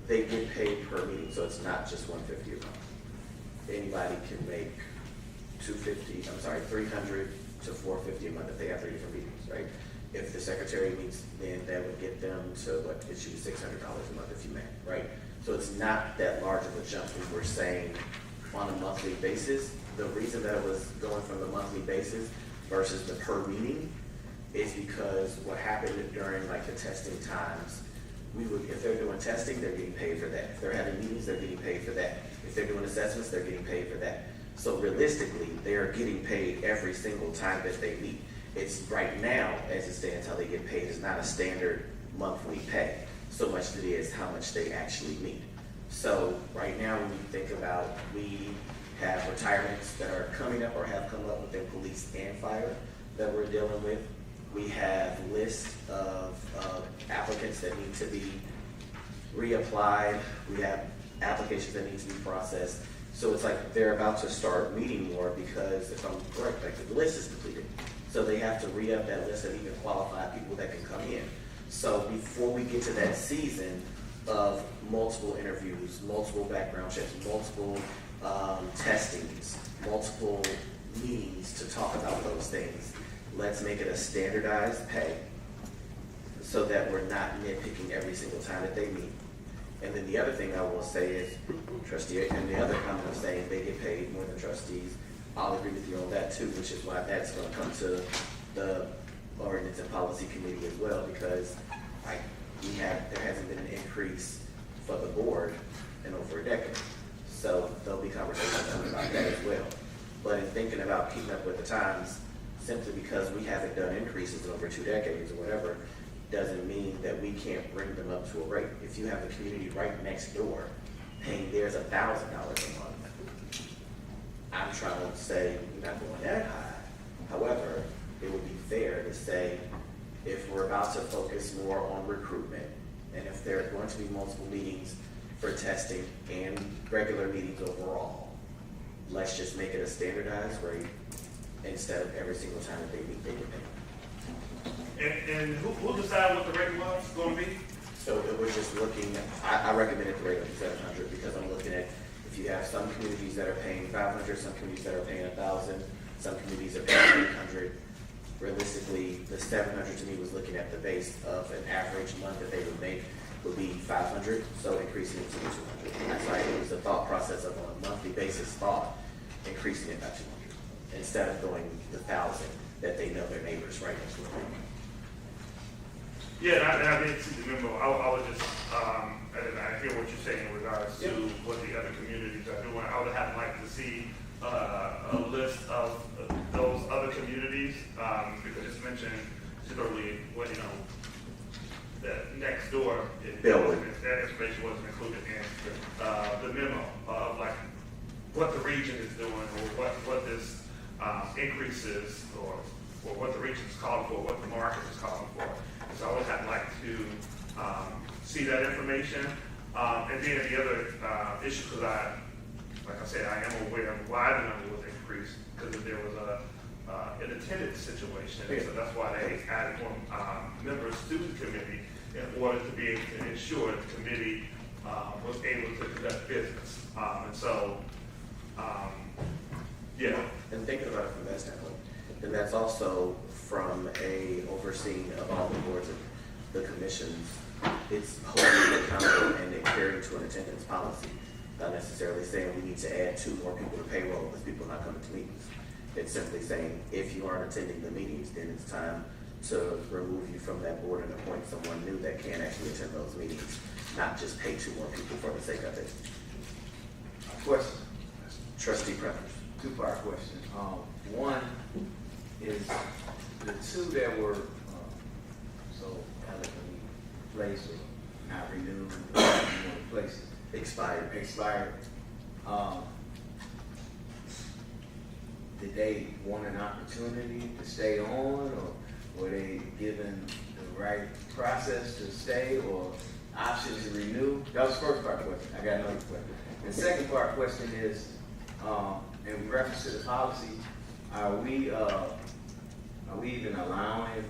they get paid per meeting, so it's not just $150 a month. Anybody can make $300 to $450 a month if they have 3 different meetings, right? If the secretary meets, then that would get them to issue $600 a month if you may, right? So it's not that large of a jump we were saying on a monthly basis. The reason that it was going from the monthly basis versus the per meeting is because what happened during the testing times, if they're doing testing, they're getting paid for that. If they're having meetings, they're getting paid for that. If they're doing assessments, they're getting paid for that. So realistically, they're getting paid every single time that they meet. It's right now, as it stands, how they get paid is not a standard monthly pay, so much as it is how much they actually meet. So right now, when you think about, we have retirements that are coming up or have come up within police and fire that we're dealing with. We have lists of applicants that need to be reapplied. We have applications that need to be processed. So it's like they're about to start meeting more because, if I'm correct, the list is depleted. So they have to re-up that list and even qualify people that can come in. So before we get to that season of multiple interviews, multiple background checks, multiple testings, multiple meetings to talk about those things. Let's make it a standardized pay so that we're not nitpicking every single time that they meet. And then the other thing I will say is, trustee, and the other comment of saying they get paid more than trustees, I'll agree with you on that too, which is why that's going to come to the ordinance and policy committee as well, because there hasn't been an increase for the board in over a decade. So there'll be conversations about that as well. But in thinking about keeping up with the times, simply because we haven't done increases in over 2 decades or whatever, doesn't mean that we can't bring them up to a rate. If you have a community right next door paying theirs $1,000 a month, I'm trying to say we're not going that high. However, it would be fair to say if we're about to focus more on recruitment, and if there are going to be multiple meetings for testing and regular meetings overall, let's just make it a standardized rate instead of every single time that they meet, they get paid. And who decided what the rate was going to be? So it was just looking, I recommended the rate of 700 because I'm looking at, if you have some communities that are paying 500, some communities that are paying 1,000, some communities are paying 800. Realistically, the 700 to me was looking at the base of an average month that they would make would be 500, so increasing it to 200. That's why it was the thought process of on a monthly basis thought, increasing it by 200, instead of going the 1,000 that they know their neighbors right next door. Yeah, and I did see the memo. I was just, and I hear what you're saying in regards to what the other communities are doing. I would have liked to see a list of those other communities, because it's mentioned particularly when, that next door, that information wasn't included in the memo of like what the region is doing or what this increase is or what the region is calling for, what the market is calling for. So I would have liked to see that information. And then the other issue, because like I said, I am aware of why the number was increased, because there was an attendance situation. So that's why they added more members to the committee in order to be able to ensure the committee was able to conduct business. And thinking about it from that standpoint, then that's also from a overseeing of all the boards of the commissions. It's holding them accountable and adhering to an attendance policy. Not necessarily saying we need to add 2 more people to payroll because people are not coming to meetings. It's simply saying if you aren't attending the meetings, then it's time to remove you from that board and appoint someone new that can actually attend those meetings, not just pay 2 more people for the sake of it. Question. Trustee Preference. 2-part question. One is the 2 that were so eloquently placed or not renewed, placed expired. Did they want an opportunity to stay on, or were they given the right process to stay or option to renew? That was the first part question. I got another question. The second part question is, in reference to the policy, are we even allowing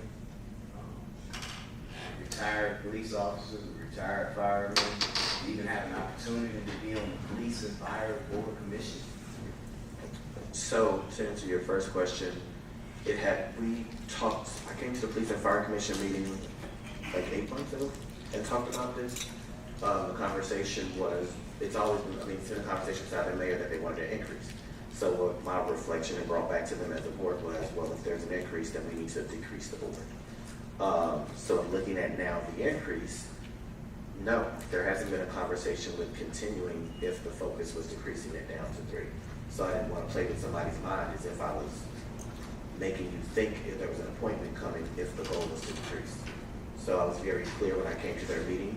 retired police officers, retired firemen, to even have an opportunity to be on the police and fire board commission? So to answer your first question, I came to the Police and Fire Commission meeting like 8 months ago and talked about this. The conversation was, it's always been, it's been a conversation inside the mayor that they wanted an increase. So what my reflection and brought back to them as a board was, well, if there's an increase, then we need to decrease the board. So looking at now the increase, no, there hasn't been a conversation with continuing if the focus was decreasing it down to 3. So I didn't want to play with somebody's mind as if I was making you think if there was an appointment coming if the goal was to decrease. So I was very clear when I came to their meeting.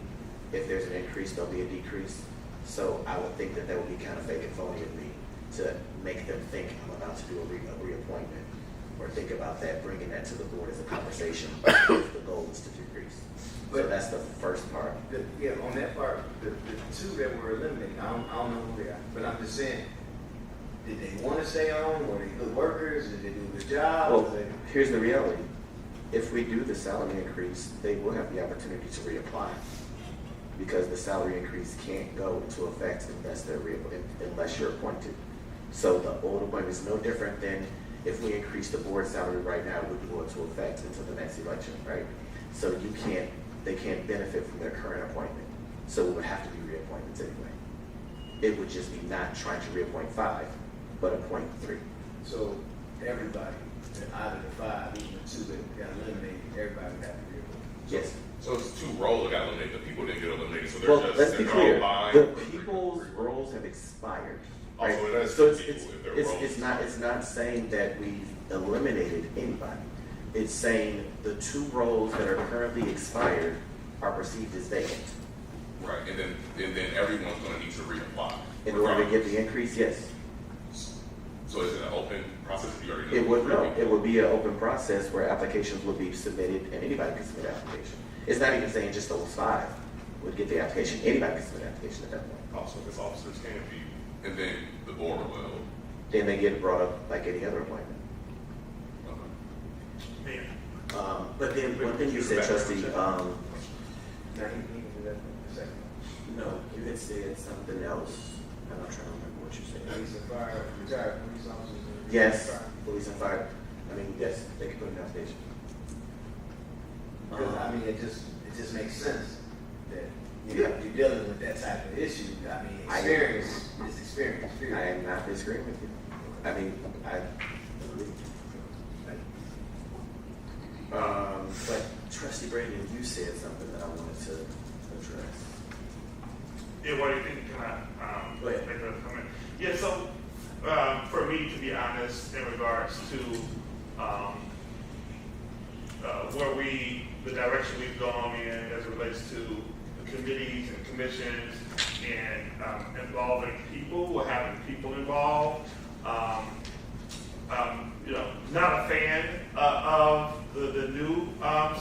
If there's an increase, there'll be a decrease. So I would think that would be kind of fake and phony of me to make them think I'm about to do a reappointment or think about that, bringing that to the board as a conversation if the goal is to decrease. So that's the first part. On that part, the 2 that were eliminated, I don't know who they are, but I'm just saying, did they want to stay on? Were they good workers? Did they do a good job? Well, here's the reality. If we do the salary increase, they will have the opportunity to reapply because the salary increase can't go into effect unless you're appointed. So the old appointment is no different than if we increase the board salary right now, it would go into effect until the next election, right? So they can't benefit from their current appointment. So it would have to be reappointments anyway. It would just be not trying to reappoint 5, but appoint 3. So everybody, out of the 5, even the 2 that got eliminated, everybody got to be able. Yes. So it's 2 roles that got eliminated. The people didn't get eliminated, so Well, they're let's be they're clear. all lying. The people's roles have expired. Right? Also, it is So people if their roles it's not saying that we've eliminated anybody. It's saying the 2 roles that are currently expired are perceived as vacant. Right, and then everyone's going to need to reapply. In order to get the increase, yes. So is it an open process? You already know It would, no, people? it would be an open process where applications would be submitted and anybody can submit an application. It's not even saying just those 5 would get the application. Anybody can submit an application at that point. Also, because officers can be, and then the board will. Then they get brought up like any other appointment. Okay. But then one thing you said, trustee, Now, he can do that in a second. no, you had said something else. I'm not trying to remember what you said. Police and fire, retired police officers. and Yes, fire. police and fire. I mean, yes, they can put an application. Because, I mean, it just makes sense that, Yeah. you're dealing with that type of issue. I mean, experience is experience, I period. am not disagreeing with you. I mean, I agree. But trustee Brandon, you said something that I wanted to address. Yeah, what do you think? Can I Go ahead. make a comment? Yeah, so for me, to be honest, in regards to the direction we've gone in as it relates to the committees and commissions and involving people or having people involved, not a fan of the new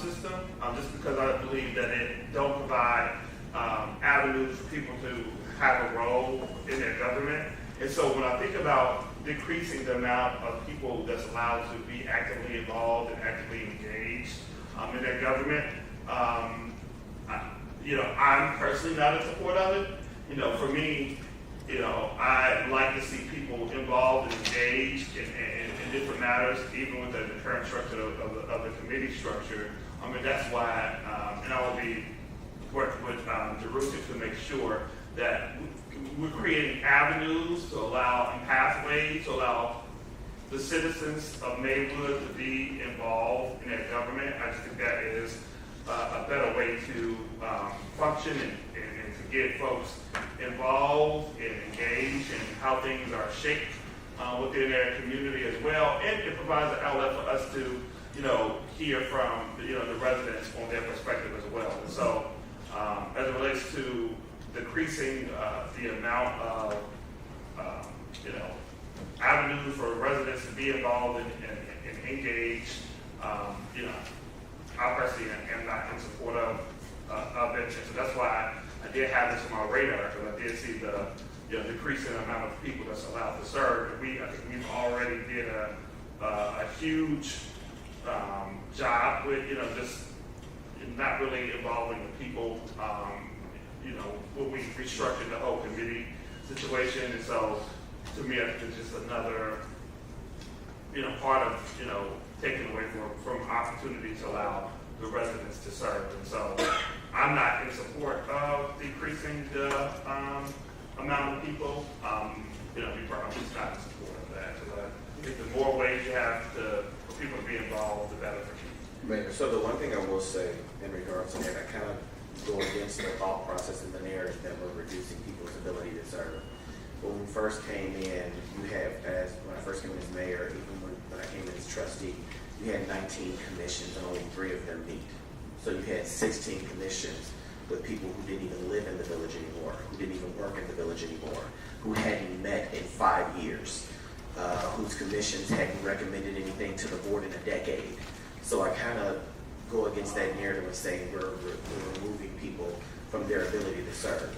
system, just because I believe that it don't provide avenues for people to have a role in their government. And so when I think about decreasing the amount of people that's allowed to be actively involved and actively engaged in their government, I'm personally not in support of it. For me, I like to see people involved and engaged in different matters, even with the current structure of the committee structure. I mean, that's why, and I will be working with Jerusalem to make sure that we're creating avenues to allow and pathways to allow the citizens of Maywood to be involved in their government. I just think that is a better way to function and to get folks involved and engaged in how things are shaped within their community as well. And it provides an outlet for us to, hear from, the residents on their perspective as well. And so, as it relates to decreasing the amount of, avenues for residents to be involved and engaged, I personally am not in support of it. And so that's why I did have this on my radar, because I did see the decreasing amount of people that's allowed to serve. And I think we've already did a huge job with, just not really involving the people, when we restructured the whole committee situation. And so, to me, I think it's just another, part of, taking away from opportunity to allow the residents to serve. And so, I'm not in support of decreasing the amount of people. I'm just not in support of that, because I think the more ways you have for people to be involved, the better for you. Mayor, so the one thing I will say in regards to that, I kind of go against the thought process and the narrative that we're reducing people's ability to serve. When we first came in, when I first came in as mayor, even when I came in as trustee, you had 19 commissions and only 3 of them meet. So you had 16 commissions with people who didn't even live in the village anymore, who didn't even work in the village anymore, who hadn't met in 5 years, whose commissions hadn't recommended anything to the board in a decade. So I kind of go against that narrative of saying we're removing people from their ability to serve.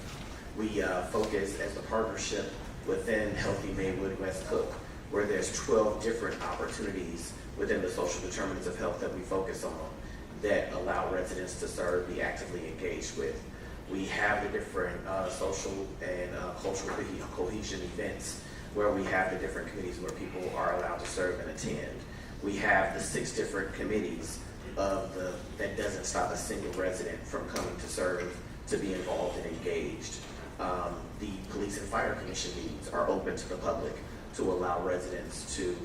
We focus as a partnership within Healthy Maywood West Cook, where there's 12 different opportunities within the social determinants of health that we focus on that allow residents to serve, be actively engaged with. We have the different social and cultural cohesion events where we have the different committees where people are allowed to serve and attend. We have the 6 different committees that doesn't stop a single resident from coming to serve, to be involved and engaged. The police and fire commission meetings are open to the public to allow residents to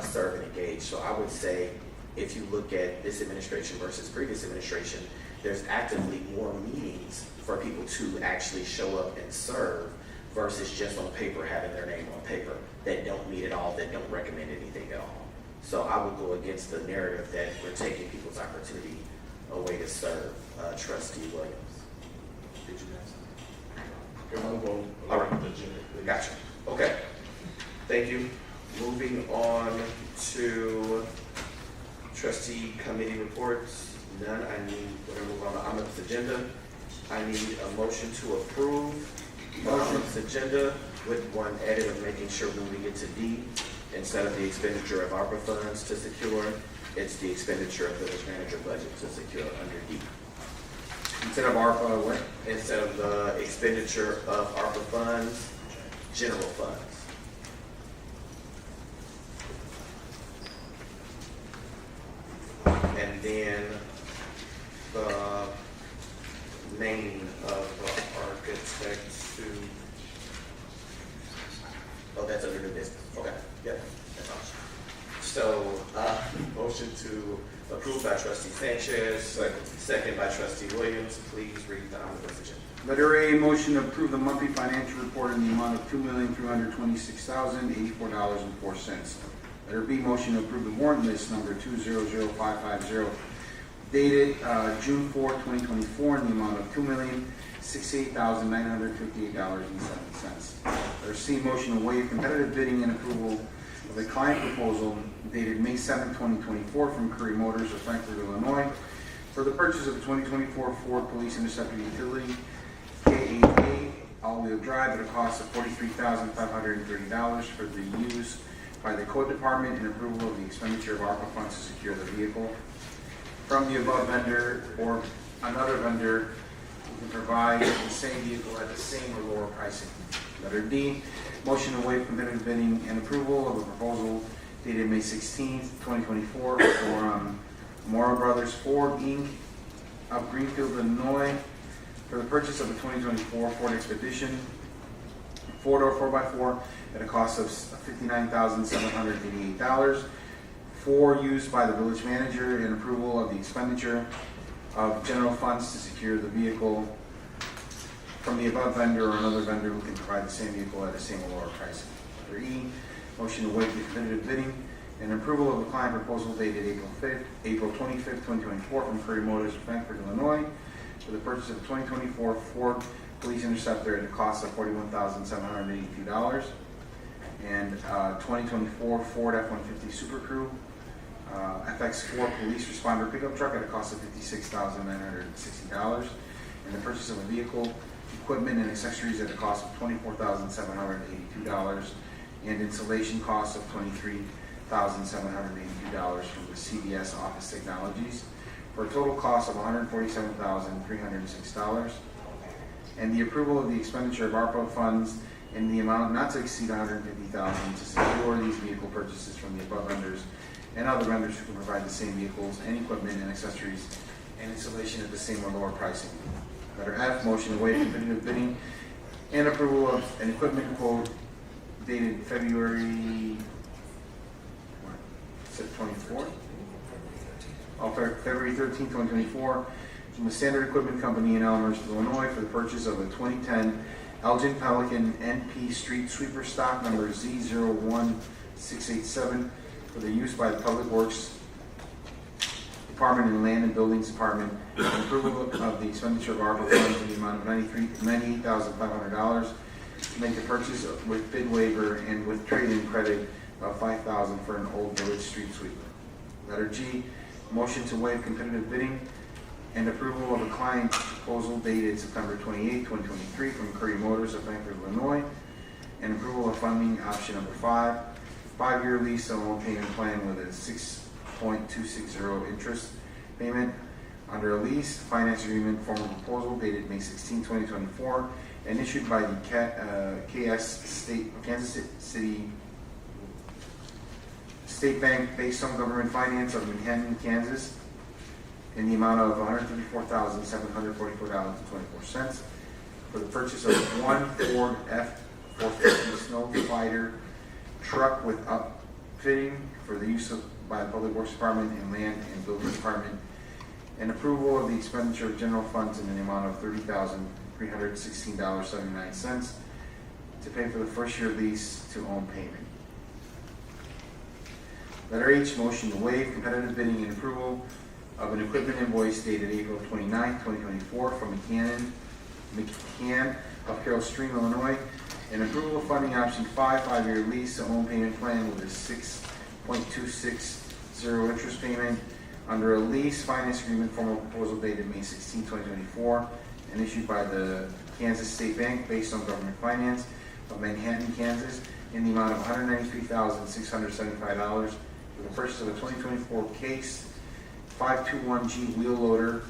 serve and engage. So I would say, if you look at this administration versus previous administration, there's actively more meetings for people to actually show up and serve versus just on paper, having their name on paper, that don't meet at all, that don't recommend anything at all. So I would go against the narrative that we're taking people's opportunity away to serve. Trustee Williams. Did you have something? I'm going All right. with the agenda. Gotcha. Okay. Thank you. Moving on to trustee committee reports. None. I need, we're gonna move on to omnibus agenda. I need a motion to approve the omnibus agenda with one edit of making sure when we get to D, instead of the expenditure of ARPA funds to secure, it's the expenditure of village manager budget to secure under D. Instead of ARPA, what? Instead of the expenditure of ARPA funds, general funds. And then the naming of the architect to, oh, that's under new business. Okay, yeah, that's awesome. So, motion to approve by trustee Sanchez, second by trustee Williams. Please read the omnibus agenda. Letter A, motion to approve the monthly financial report in the amount of $2,326,084.04. Letter B, motion to approve the warrant list number 200550, dated June 4, 2024, in the amount of $2,068,958.07. Letter C, motion to waive competitive bidding and approval of a client proposal dated May 7, 2024, from Curry Motors of Frankfort, Illinois, for the purchase of a 2024 Ford Police Interceptor Utility K8A all-wheel drive at a cost of $43,530 for the use by the Code Department and approval of the expenditure of ARPA funds to secure the vehicle from the above vendor or another vendor who can provide the same vehicle at the same or lower pricing. Letter D, motion to waive competitive bidding and approval of a proposal dated May 16, 2024 for Morrow Brothers Ford, Inc. of Greenfield, Illinois, for the purchase of a 2024 Ford Expedition 4-door 4x4 at a cost of $59,788 for use by the village manager and approval of the expenditure of general funds to secure the vehicle from the above vendor or another vendor who can provide the same vehicle at a same or lower pricing. Letter E, motion to waive the competitive bidding and approval of the client proposal dated April 25th, 2024 from Curry Motors of Frankfort, Illinois, for the purchase of a 2024 Ford Police Interceptor at a cost of $41,782 and 2024 Ford F-150 Super Crew FX4 Police Responder Pickup Truck at a cost of $56,960 and the purchase of a vehicle, equipment, and accessories at a cost of $24,782 and installation costs of $23,782 from the CBS Office Technologies for a total cost of $147,306, and the approval of the expenditure of ARPA funds in the amount not to exceed $150,000 to secure these vehicle purchases from the above vendors and other vendors who can provide the same vehicles and equipment and accessories and installation at the same or lower pricing. Letter F, motion to waive competitive bidding and approval of an equipment quote dated February 13, 2024, from the Standard Equipment Company in Elmhurst, Illinois, for the purchase of a 2010 Elgin Pelican NP Street Sweeper stock number Z01687 for the use by the Public Works Department and Land and Buildings Department, and approval of the expenditure of ARPA funds in the amount of $98,500 to make the purchase with bid waiver and with trade-in credit of $5,000 for an old village street sweeper. Letter G, motion to waive competitive bidding and approval of a client proposal dated September 28, 2023 from Curry Motors of Frankfort, Illinois, and approval of funding option number 5, 5-year lease on loan payment plan with a 6.260 interest payment under a lease finance agreement formal proposal dated May 16, 2024, and issued by the Kansas City State Bank based on government finance of Manhattan, Kansas, in the amount of $134,744.24 for the purchase of one Ford F-450 snow glider truck with upfitting for the use by the Public Works Department and Land and Building Department, and approval of the expenditure of general funds in the amount of $30,316.79 to pay for the first year lease to own payment. Letter H, motion to waive competitive bidding and approval of an equipment invoice dated April 29, 2024 from McCann of Carroll Stream, Illinois, and approval of funding option 5-year lease to own payment plan with a 6.260 interest payment under a lease finance agreement formal proposal dated May 16, 2024, and issued by the Kansas State Bank based on government finance of Manhattan, Kansas, in the amount of $193,675 for the purchase of a 2024 Case 521G wheel loader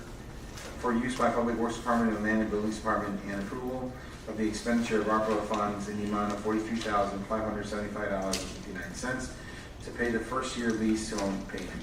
for use by Public Works Department and Land and Buildings Department, and approval of the expenditure of ARPA funds in the amount of $43,575.59 to pay the first year lease to own payment.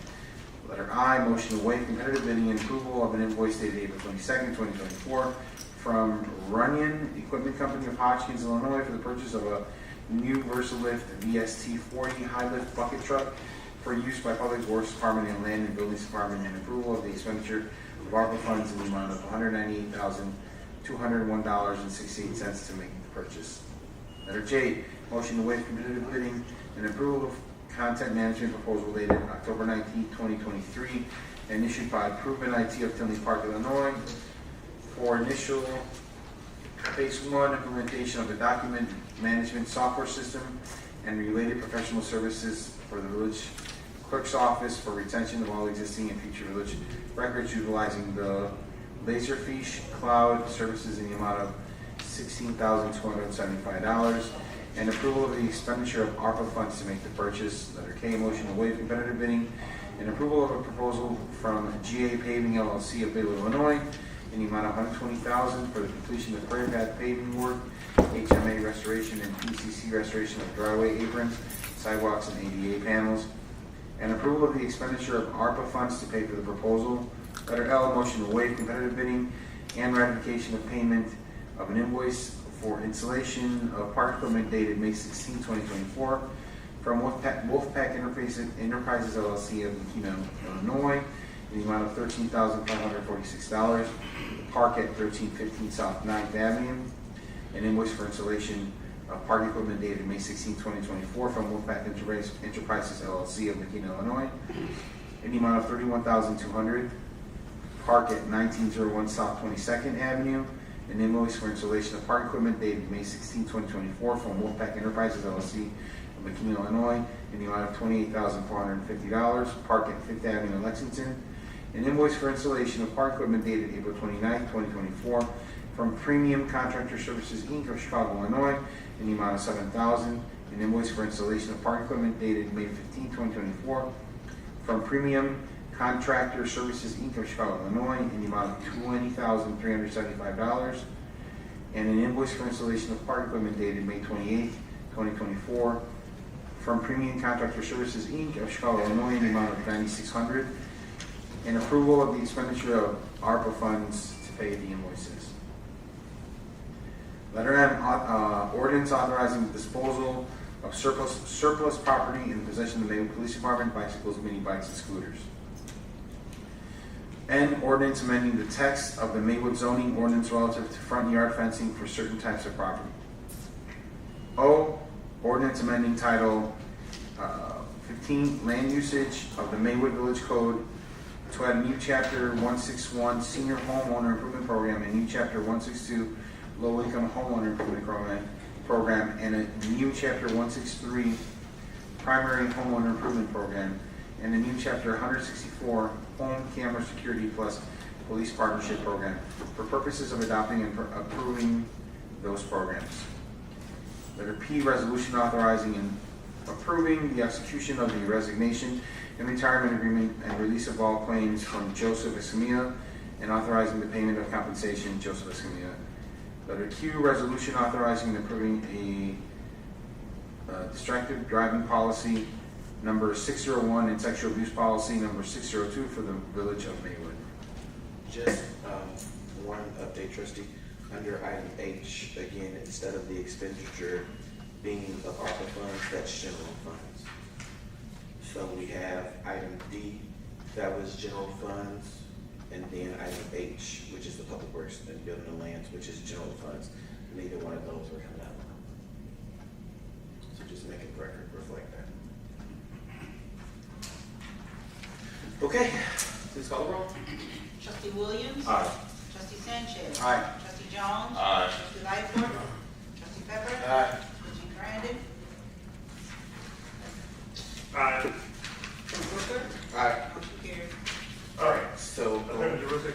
Letter I, motion to waive competitive bidding and approval of an invoice dated April 22nd, 2024 from Runyon Equipment Company of Hotchkiss, Illinois for the purchase of a new VersaLift VST40 high lift bucket truck for use by Public Works Department and Land and Buildings Department, and approval of the expenditure of ARPA funds in the amount of $198,201.68 to make the purchase. Letter J, motion to waive competitive bidding and approval of content management proposal dated October 19, 2023, and issued by Proven IT of Tinley Park, Illinois, for initial phase 1 implementation of the document management software system and related professional services for the village clerk's office for retention of all existing and future village records utilizing the Laserfish cloud services in the amount of $16,275, and approval of the expenditure of ARPA funds to make the purchase. Letter K, motion to waive competitive bidding and approval of a proposal from GA Paving LLC of Baywood, Illinois, in the amount of $120,000 for the completion of prairie path paving work, HMA restoration, and PCC restoration of driveway aprons, sidewalks, and ADA panels, and approval of the expenditure of ARPA funds to pay for the proposal. Letter L, motion to waive competitive bidding and ratification of payment of an invoice for installation of park equipment dated May 16, 2024 from Wolfpack Enterprises LLC of Makina, Illinois, in the amount of $13,546. Park at 1315 South 9th Avenue. An invoice for installation of park equipment dated May 16, 2024 from Wolfpack Enterprises LLC of Makina, Illinois, in the amount of $31,200. Park at 1901 South 22nd Avenue. An invoice for installation of park equipment dated May 16, 2024 from Wolfpack Enterprises LLC of McKinney, Illinois, in the amount of $28,450. Park at 5th Avenue, Lexington. An invoice for installation of park equipment dated April 29, 2024 from Premium Contractor Services, Inc. of Chicago, Illinois, in the amount of $7,000. An invoice for installation of park equipment dated May 15, 2024 from Premium Contractor Services, Inc. of Chicago, Illinois, in the amount of $20,375, and an invoice for installation of park equipment dated May 28, 2024, from Premium Contractor Services, Inc. of Chicago, Illinois, in the amount of $9,600, and approval of the expenditure of ARPA funds to pay the invoices. Letter M, ordinance authorizing the disposal of surplus property in the possession of the Maywood Police Department, bicycles, mini bikes, and scooters. N, ordinance amending the text of the Maywood zoning ordinance relative to front yard fencing for certain types of property. O, ordinance amending Title 15, land usage of the Maywood Village Code to add a new Chapter 161, Senior Homeowner Improvement Program, and new Chapter 162, Low Income Homeowner Improvement Program, and a new Chapter 163, Primary Homeowner Improvement Program, and a new Chapter 164, Home Camera Security Plus Police Partnership Program, for purposes of adopting and approving those programs. Letter P, resolution authorizing and approving the execution of the resignation and retirement agreement and release of all claims from Joseph Escamilla and authorizing the payment of compensation, Joseph Escamilla. Letter Q, resolution authorizing and approving a distracted driving policy number 601 and sexual abuse policy number 602 for the village of Maywood. Just one update, trustee. Under item H, again, instead of the expenditure being of ARPA funds, that's general funds. So we have item D, that was general funds, and then item H, which is the public works and building and lands, which is general funds. Neither one of those were coming out. So just make it record reflect that. Okay, please call the roll. Trustee Williams? Aye. Trustee Sanchez? Aye. Trustee Jones? Aye. Trustee Lightfoot? Trustee Pepper? Aye. Trustee Brandon? Aye. Mayor Booker? Aye. Motion carries. All right, so, Attorney Jerusalem,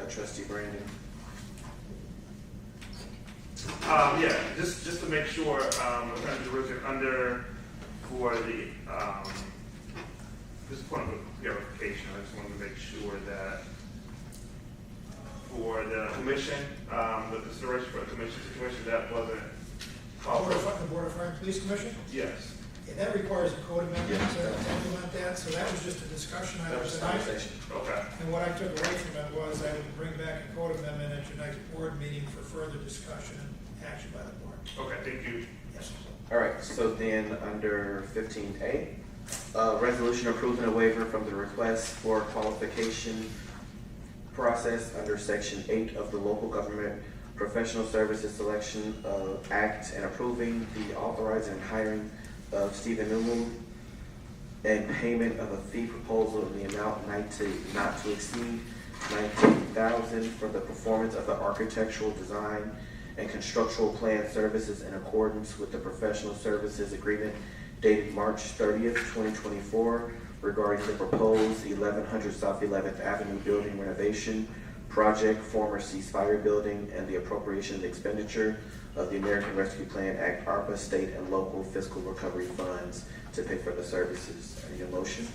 trustee Brandon. yeah, just to make sure, Attorney Jerusalem, under, for the, just point of clarification, I just wanted to make sure that for the commission, the consideration for the commission situation, that wasn't called for. The Board of Fire and Police Commission? Yes. Yeah, that requires a code amendment to implement that, so that was just a discussion That item was tonight. conversation. Okay. And what I took away from it was I would bring back a code amendment at your next board meeting for further discussion and action by the board. Okay, thank you. Yes. All right, so then under 15A, resolution approving a waiver from the request for qualification process under Section 8 of the Local Government Professional Services Selection Act and approving the authorizing and hiring of Stephen Numu and payment of a fee proposal in the amount not to exceed $19,000 for the performance of the architectural design and constructural plan services in accordance with the professional services agreement dated March 30th, 2024 regarding the proposed 1100 South 11th Avenue building renovation project, former ceasefire building, and the appropriation and expenditure of the American Rescue Plan Act, ARPA, state and local fiscal recovery funds to pay for the services. I need a motion.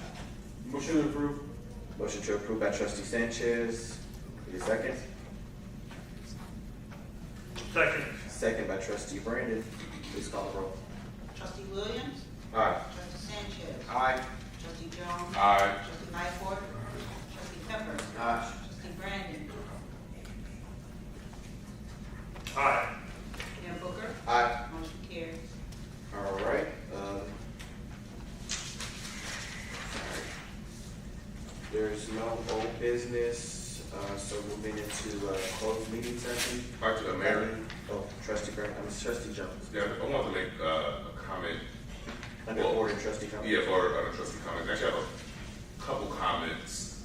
Motion to approve. Motion to approve by trustee Sanchez. Need a second? Second. Second by trustee Brandon. Please call the roll. Trustee Williams? Aye. Trustee Sanchez? Aye. Trustee Jones? Aye. Trustee Lightfoot? Trustee Pepper? Aye. Trustee Brandon? Aye. Mayor Booker? Aye. Motion carries. All right. There's no old business, so moving into closed meeting session. Back to the mayor. Oh, trustee Grant, trustee Jones. Yeah, I wanted to make a comment. Under Well, order, trustee Jones. Yeah, for trustee comments. Actually, I have a couple comments.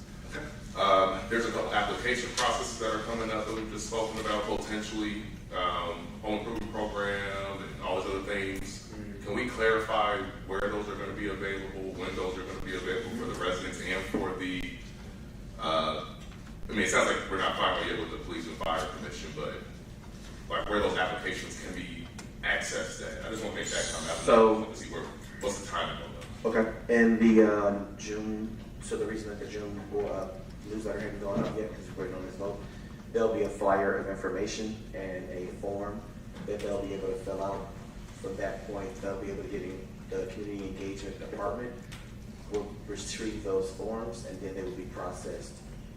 There's a couple application processes that are coming up that we've just spoken about, potentially, home improvement program and all those other things. Can we clarify where those are gonna be available, when those are gonna be available for the residents and for the, I mean, it sounds like we're not finally yet with the police and fire commission, but like where those applications can be accessed at. I just wanna make that come out. So- To see what's the timing on those. Okay, and the June, so the reason that the June newsletter hasn't gone up yet, because we're waiting on this vote, there'll be a flyer of information and a form that they'll be able to fill out. From that point, they'll be able to get in, the community engagement department will retrieve those forms, and then they will be processed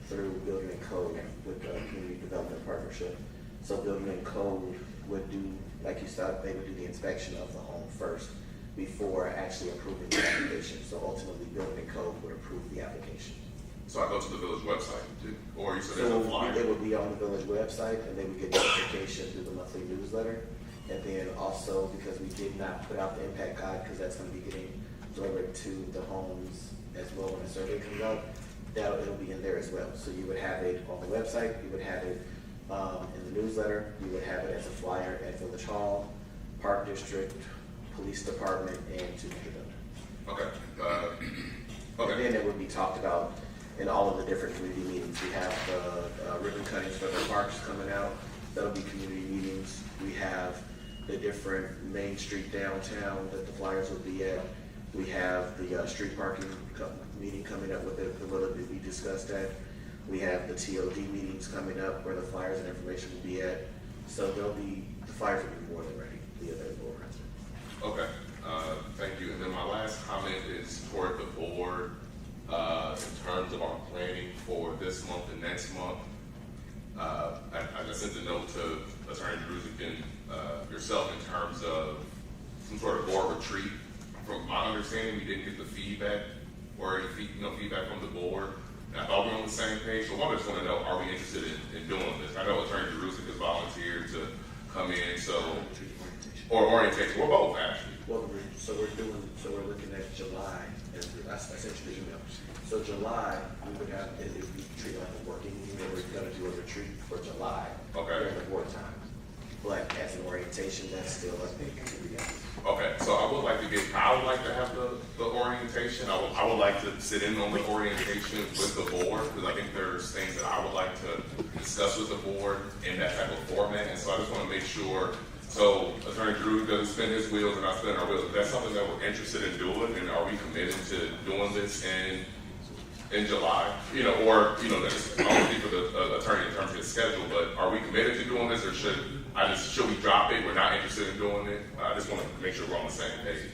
through Building and Code with the Community Development Partnership. So Building and Code would do, like you said, they would do the inspection of the home first before actually approving the application. So ultimately, Building and Code would approve the application. So I go to the village website, or you said there's a So flyer? it would be on the village website, and they would get notification through the monthly newsletter. And then also, because we did not put out the impact guide, because that's gonna be getting delivered to the homes as well when the survey comes out, it'll be in there as well. So you would have it on the website, you would have it in the newsletter, you would have it as a flyer at Village Hall, Park District, Police Department, and 200 under. Okay, And okay, then it would be talked about in all of the different community meetings. We have ribbon cuttings for the parks coming out. That'll be community meetings. We have the different Main Street downtown that the flyers will be at. We have the street parking meeting coming up with the ability to be discussed at. We have the TOD meetings coming up where the flyers and information will be at. So the flyers will be more than ready, be available around. Okay, thank you. And then my last comment is toward the board, in terms of our planning for this month and next month. I sent a note to Attorney Druzik and yourself in terms of some sort of board retreat. From my understanding, we didn't get the feedback or any feedback from the board. And I thought we were on the same page. So I just want to know, are we interested in doing this? I know Attorney Druzik has volunteered to come in, or orientation. We're both actually. Well, so we're looking at July, and I sent you the email. So July, we would have, it would be treated like a working meeting, we're gonna do a retreat for July. Okay. During the board time. But as an orientation, that's still, I think, to be done. Okay, so I would like to have the orientation. I would like to sit in on the orientation with the board, because I think there's things that I would like to discuss with the board in that type of format. And so I just want to make sure, so Attorney Drew doesn't spin his wheels and I spin our wheels. If that's something that we're interested in doing, and are we committed to doing this in July? That's only for the attorney in terms of his schedule, but are we committed to doing this, or should we drop it? We're not interested in doing it. I just want to make sure we're on the same page.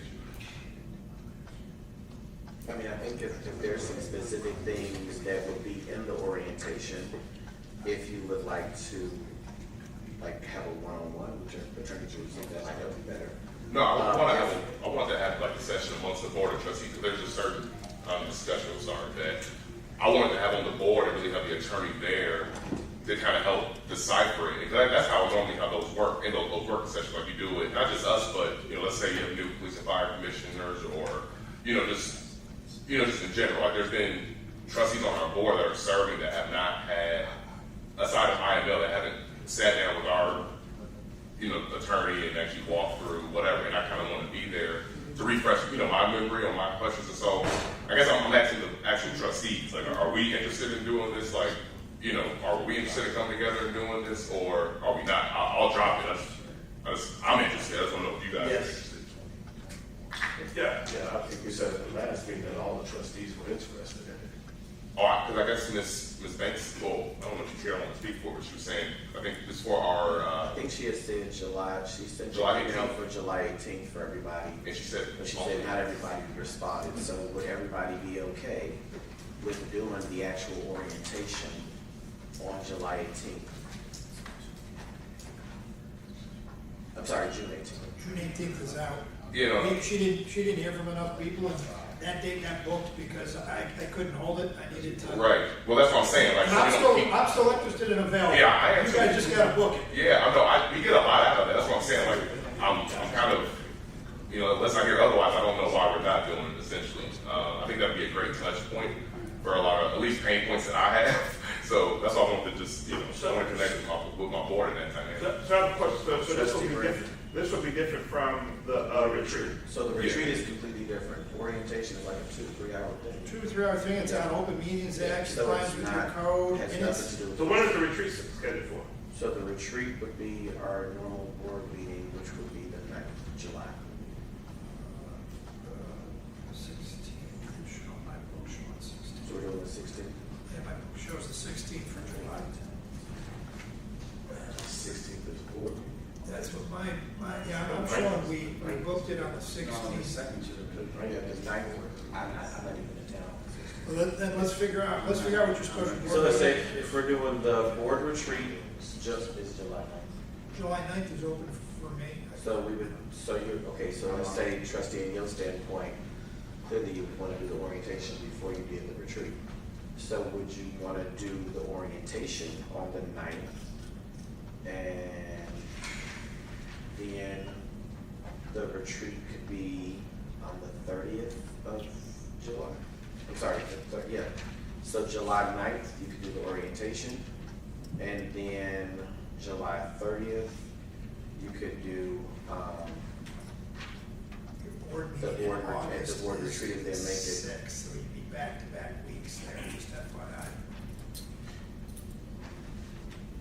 I mean, I think if there's some specific things that would be in the orientation, if you would like to, have a one-on-one with Attorney Drew, that might help you better. No, I want to have like a session amongst the board of trustees, because there's a certain discussion that I wanted to have on the board and really have the attorney there to kind of help decipher it. And that's how normally how those work in those working sessions. Like you do it, not just us, but let's say you have new police and fire commissioners, or just in general. Like there's been trustees on our board that are serving that have not had, aside of IML, that haven't sat down with our attorney and actually walked through whatever. And I kind of want to be there to refresh my memory on my questions. And so I guess I'm asking the actual trustees, like, are we interested in doing this? Like, are we interested in coming together and doing this, or are we not? I'll drop it. I'm interested. I just want to know if you guys are interested. Yeah, I think we said at the last meeting that all the trustees were interested in it. All right, because I guess Ms. Banks, well, I don't know if you care, I want to speak for what she was saying. I think this for our... I think she had said July, she said July out for July 18th for everybody. And she said... But she said not everybody responded, so would everybody be okay with doing the actual orientation on July 18th? I'm sorry, June 18th. June 18th is out. She didn't hear from enough people, and that date got booked because I couldn't hold it. I needed time. Right. Well, that's what I'm saying. Like, I'm still interested in available. Yeah, I am. You guys just gotta book it. Yeah, I know. We get a lot out of that. That's what I'm saying. Like, I'm kind of, unless I hear otherwise, I don't know why we're not doing it. Essentially, I think that'd be a great touch point for a lot of, at least, pain points that I have. So that's why I wanted to just, I want to connect with my board in that time. So I have a question. So this will be different. This will be different from the retreat. So the retreat is completely different. Orientation is like a 2-3 hour thing. 2 or 3 hour thing. It's on Open Meetings Act. So Complies with your code. has And nothing to do with. So when is the retreat scheduled for? So the retreat would be our normal board meeting, which would be the 9th of July. 16th. My book shows 16th. So we're doing the 16th. Yeah, my book shows the 16th for July. 16th is board. That's what I'm showing. We booked it on the 16th. Right, yeah, because 9th, I'm not even in town. Well, then let's figure out what your special board. So let's say if we're doing the board retreat, it's July 9th. July 9th is open for me. So so let's say trustee in your standpoint, clearly you would want to do the orientation before you did the retreat. So would you want to do the orientation on the 9th? And then the retreat could be on the 30th of July. I'm sorry, yeah. So July 9th, you could do the orientation. And then July 30th, you could do the board retreat and then make it. 6, so you'd be back-to-back weeks there, just FYI.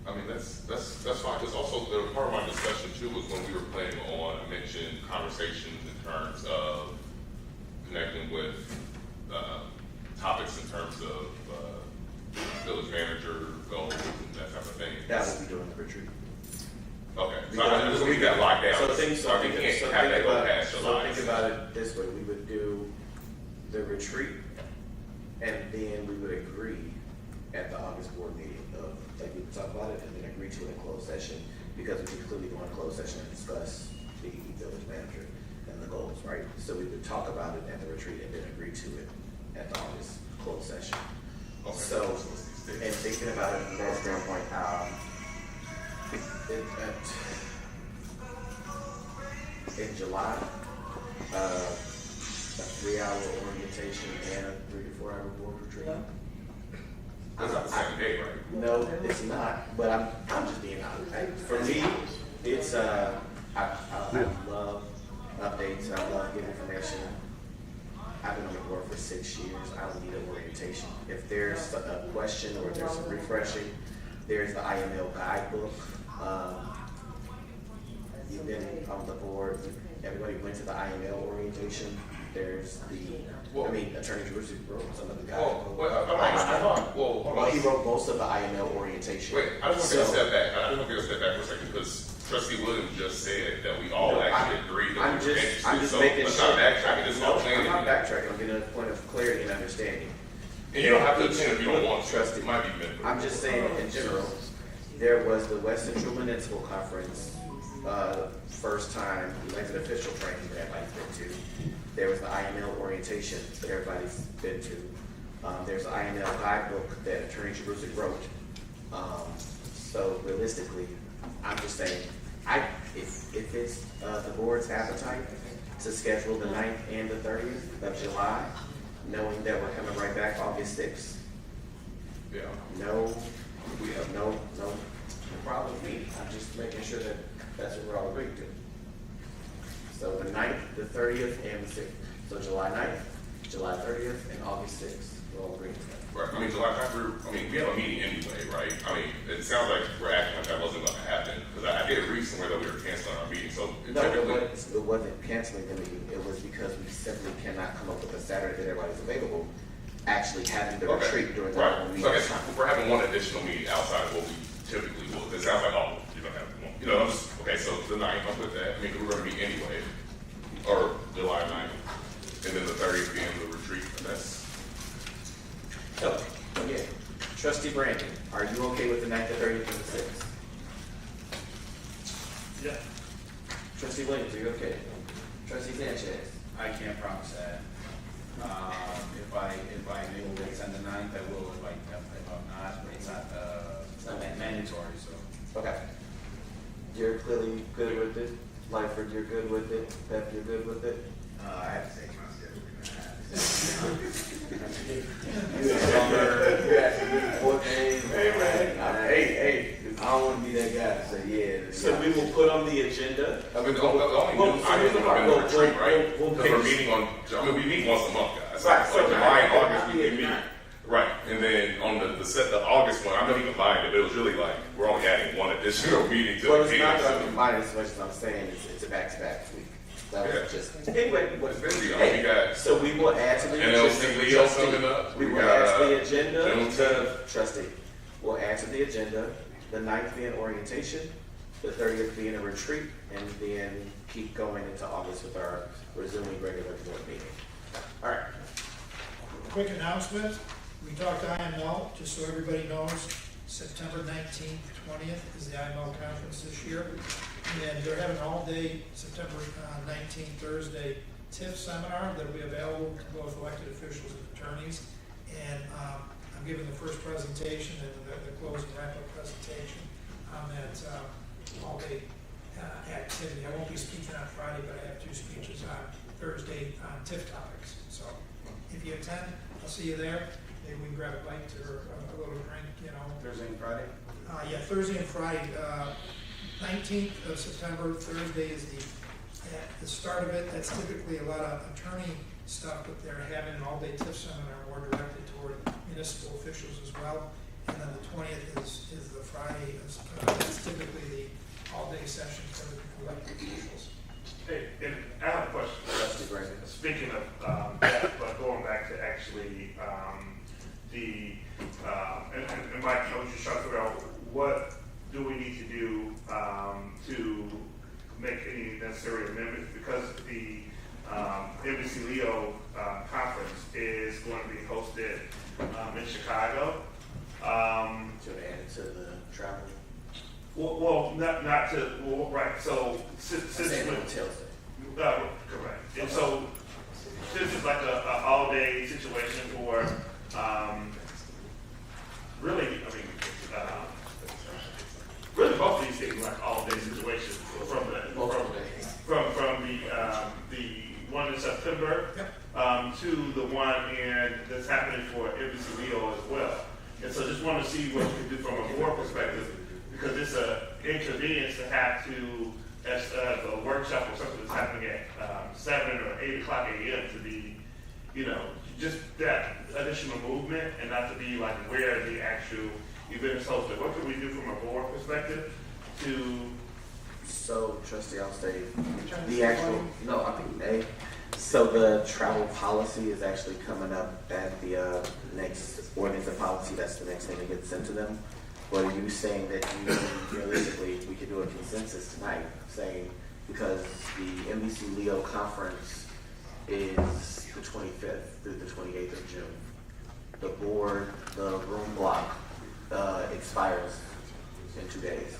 I mean, that's fine. Because also, the part of my discussion too was when we were planning on, I mentioned conversations in terms of connecting with village manager goals and that type of thing? That will be during the retreat. Okay, so I just leave that locked down. So think about it this way, we would do the retreat, and then we would agree at the August board meeting of, like, we would talk about it, and then agree to it in closed session, because we could clearly go in closed session and discuss the village manager and the goals, right? So we would talk about it at the retreat and then agree to it at the August closed session. Okay. So, and thinking about it from that standpoint, in July, a 3-hour orientation and a 3 to 4 hour board retreat. That's not the same day, right? No, it's not, but I'm just being honest. For me, it's, I love updates, I love getting information. I've been on the board for 6 years, I don't need an orientation. If there's a question or there's some refreshing, there's the IML guidebook. You've been on the board, everybody went to the IML orientation. There's Attorney Jersey wrote some of the guidebook. Well, he wrote most of the IML orientation. Wait, I just want to take a step back. I just want to take a step back for a second because Trustee Williams just said that we all actually agree that I'm just making sure. I'm not backtracking. This is all I'm not backtracking. I'm getting a point of clarity and understanding. And you don't have to attend if you don't want to. Trust It might be beneficial. I'm just saying in general, there was the West Central Municipal Conference, first time elected official training that everybody's been to. There was the IML orientation that everybody's been to. There's the IML guidebook that Attorney Jerusalem wrote. So realistically, I'm just saying, if it's the board's appetite to schedule the 9th and the 30th of July, knowing that we're coming right back August 6th. Yeah. No problem with me. I'm just making sure that that's what we're all agreeing to. So the 9th, the 30th, and the 6th. So July 9th, July 30th, and August 6th. We're all agreeing to that. Right. I mean, July 9th, we have a meeting anyway, right? I mean, it sounds like we're acting like that wasn't going to happen because I did read somewhere that we were canceling our meeting. So no, it wasn't canceling the meeting. It was because we simply cannot come up with a Saturday that everybody's available. Actually having the retreat during the meeting. So I guess we're having one additional meeting outside of what we typically will. It sounds like, you're going to have one. I'm just, okay, so the 9th, I'll put that. I mean, we're going to meet anyway. Or July 9th. And then the 30th being the retreat. And that's... So, again, Trustee Brandon, are you okay with the 9th, the 30th, and the 6th? Yeah. Trustee Williams, are you okay? Trustee Sanchez? I can't promise that. If I able to attend the 9th, I will. If I'm not, it's not mandatory. So Okay. You're clearly good with it. Lyford, you're good with it. Beth, you're good with it. I have to take my schedule. Hey, I don't want to be that guy to say, yeah. So we will put on the agenda. I mean, the only news item is the retreat, right? Because we're meeting on, we meet once a month, guys. Right. So July and August, we meet. Right. And then on the August one, I'm not even combined it, but it was really like, we're only adding one additional meeting to Well, the it's meeting. not that I'm combining as much as I'm saying it's a back-to-back week. That was just, anyway, It's busy. I mean, we got so we will add to the NLC Leo coming up. We will add to the agenda. Juneteenth. Trustee, we'll add to the agenda, the 9th being orientation, the 30th being a retreat, and then keep going into August with our resuming regular board meeting. All right. Quick announcement, we talked IML, just so everybody knows, September 19th, 20th is the IML conference this year. And they're having an all-day, September 19th, Thursday, TIF seminar that will be available to both elected officials and attorneys. And I'm giving the first presentation and the closing wrap-up presentation on that all-day activity. I won't be speaking on Friday, but I have 2 speeches on Thursday on TIF topics. So if you attend, I'll see you there. Maybe we can grab a bite or a little drink, Thursday and Friday? Yeah, Thursday and Friday. 19th of September, Thursday is the start of it. That's typically a lot of attorney stuff, but they're having an all-day TIF seminar more directed toward municipal officials as well. And then the 20th is the Friday. That's typically the all-day session for the elected officials. Hey, and I have a question. Speaking of that, but going back to actually and and Mike, I was just trying to figure out what do we need to do to make any necessary amendments, because the NBC Leo conference is going to be hosted in Chicago. To add it to the travel. Well, not to, well, right, so since correct. And so this is like a all-day situation for, really, I mean, really both of these things like all-day situations from the one in September to the one that's happening for NBC Leo as well. And so just want to see what you can do from a board perspective, because it's an inconvenience to have to, as a workshop or something that's happening at 7 or 8 o'clock a.m. to be, just that additional movement and not to be like where the actual event is hosted. What can we do from a board perspective to? So, Trustee, I'll say the actual, no, I think so the travel policy is actually coming up at the next ordinance and policy. That's the next thing that gets sent to them. But are you saying that realistically we could do a consensus tonight, saying because the NBC Leo conference is the 25th through the 28th of June. The room block expires in 2 days.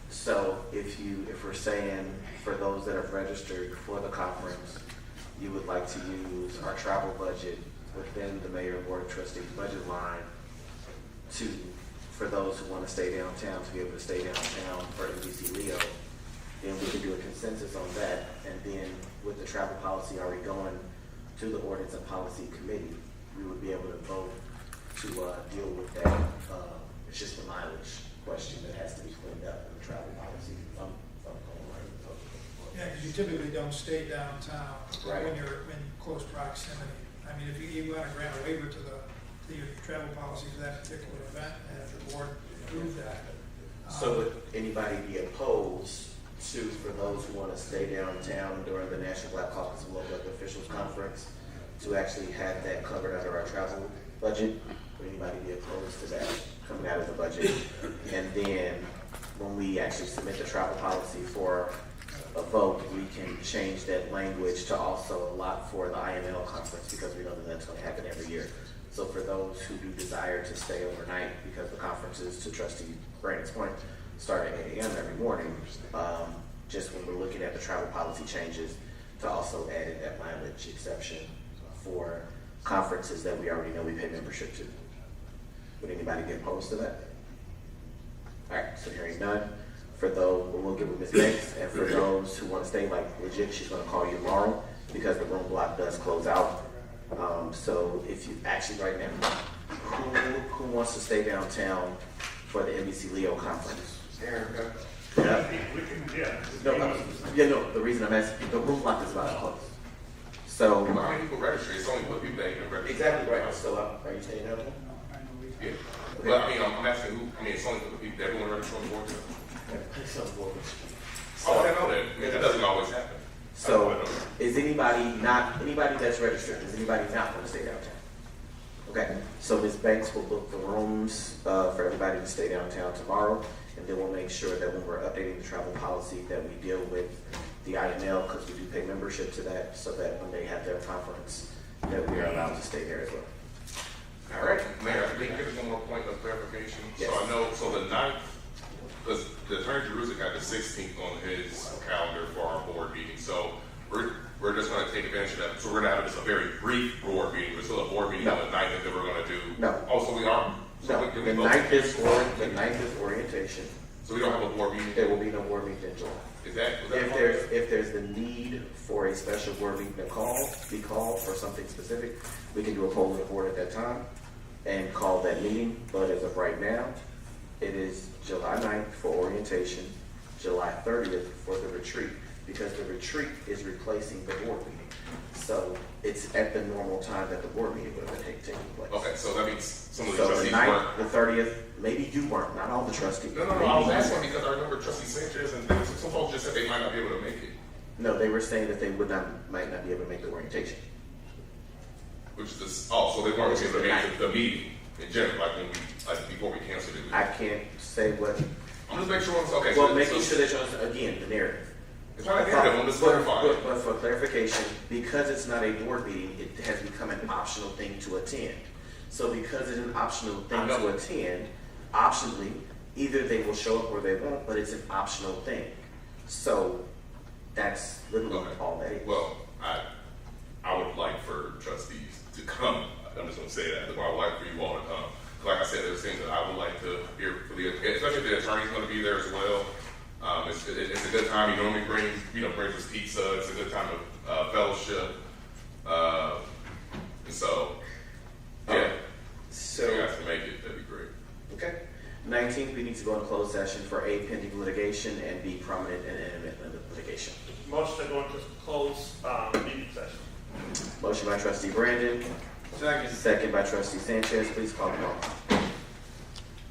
So if we're saying for those that have registered for the conference, you would like to use our travel budget within the Mayor and Board of Trustees budget line for those who want to stay downtown to be able to stay downtown for NBC Leo, then we can do a consensus on that. And then with the travel policy already going to the Ordinance and Policy Committee, we would be able to vote to deal with that. It's just the mileage question that has to be cleaned up in the travel policy. Yeah, because you typically don't stay downtown Right. when you're in close proximity. I mean, if you want to grant a waiver to your travel policy for that particular event, and if the board approves that. So would anybody be opposed to, for those who want to stay downtown during the National Black Caucus of Local Elected Officials Conference, to actually have that covered under our travel budget? Would anybody be opposed to that coming out of the budget? And then when we actually submit the travel policy for a vote, we can change that language to also allot for the IML conference, because we know that that's going to happen every year. So for those who do desire to stay overnight, because the conferences, to Trustee Brandon's point, start at 8 a.m. every morning, just when we're looking at the travel policy changes, to also add in that mileage exception for conferences that we already know we pay membership to. Would anybody be opposed to that? All right, so hearing none. For those, we'll get with Ms. Banks, and for those who want to stay, like legit, she's going to call you tomorrow, because the room block does close out. So if you actually right now, who wants to stay downtown for the NBC Leo conference? Erica. Yeah, we can, No, the reason I'm asking, the room block is about to close. So. How many people register? It's only what people that even register. Exactly right. So are you staying down there? Yeah. But I mean, I'm asking who, it's only for the people that everyone register on the board. Oh, I know that. I mean, that doesn't always happen. So, is anybody that's registered, does anybody not want to stay downtown? Okay, so Ms. Banks will book the rooms for everybody to stay downtown tomorrow, and then we'll make sure that when we're updating the travel policy that we deal with the IML, because we do pay membership to that, so that when they have their conference, that we are allowed to stay there as well. All right, Mayor, I think there's one more point of clarification. Yes. So I know, so the 9th, because the Attorney Jerusalem got the 16th on his calendar for our board meeting, so we're just going to take advantage of that. So we're going to have just a very brief board meeting, but still a board meeting on the 9th that we're going to do. No. Oh, so we are. So No, the 9th is orientation. So we don't have a board meeting. There will be no board meeting in July. Is that If there's the need for a special board meeting to be called for something specific, we can do a poll of the board at that time and call that meeting. But as of right now, it is July 9th for orientation, July 30th for the retreat, because the retreat is replacing the board meeting. So it's at the normal time that the board meeting would have been taking place. Okay, so that means some of the So trustees the 9th, weren't. the 30th, maybe you weren't, not all the trustees. No, I was asking because I remember Trustee Sanchez and some folks just said they might not be able to make it. No, they were saying that they might not be able to make the orientation. Which is so they weren't able to make the meeting in general, like before we canceled I can't say what. I'm just making sure. Okay. Well, so, making sure that you're, again, the narrative. It's not a narrative. I'm just clarifying. But for clarification, because it's not a board meeting, it has become an optional thing to attend. So because it's an optional thing to attend, optionally, either they will show up or they won't, but it's an optional thing. So that's literally all that is. Well, I would like for trustees to come. I'm just going to say that. I would like for you all to come. Like I said, there's things that I would like to hear for the, especially if the attorney's going to be there as well. It's a good time. You normally bring us pizza. It's a good time of fellowship. And so, yeah. So if you guys can make it, that'd be great. Okay. 19th, we need to go into closed session for A, pending litigation, and B, prominent and intimate litigation. Motion to go into closed meeting session. Motion by trustee Brandon. Second by trustee Sanchez. Please call the roll.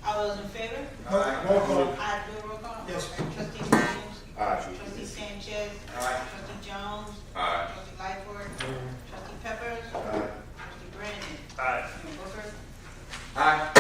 All those in favor? Roll call. I do a roll call? Yes. Trustee Williams? Aye. Trustee Sanchez? Aye. Trustee Jones? Aye. Trustee Lightfoot? Trustee Peppers? Aye. Trustee Brandon? Aye. Mayor Booker? Aye.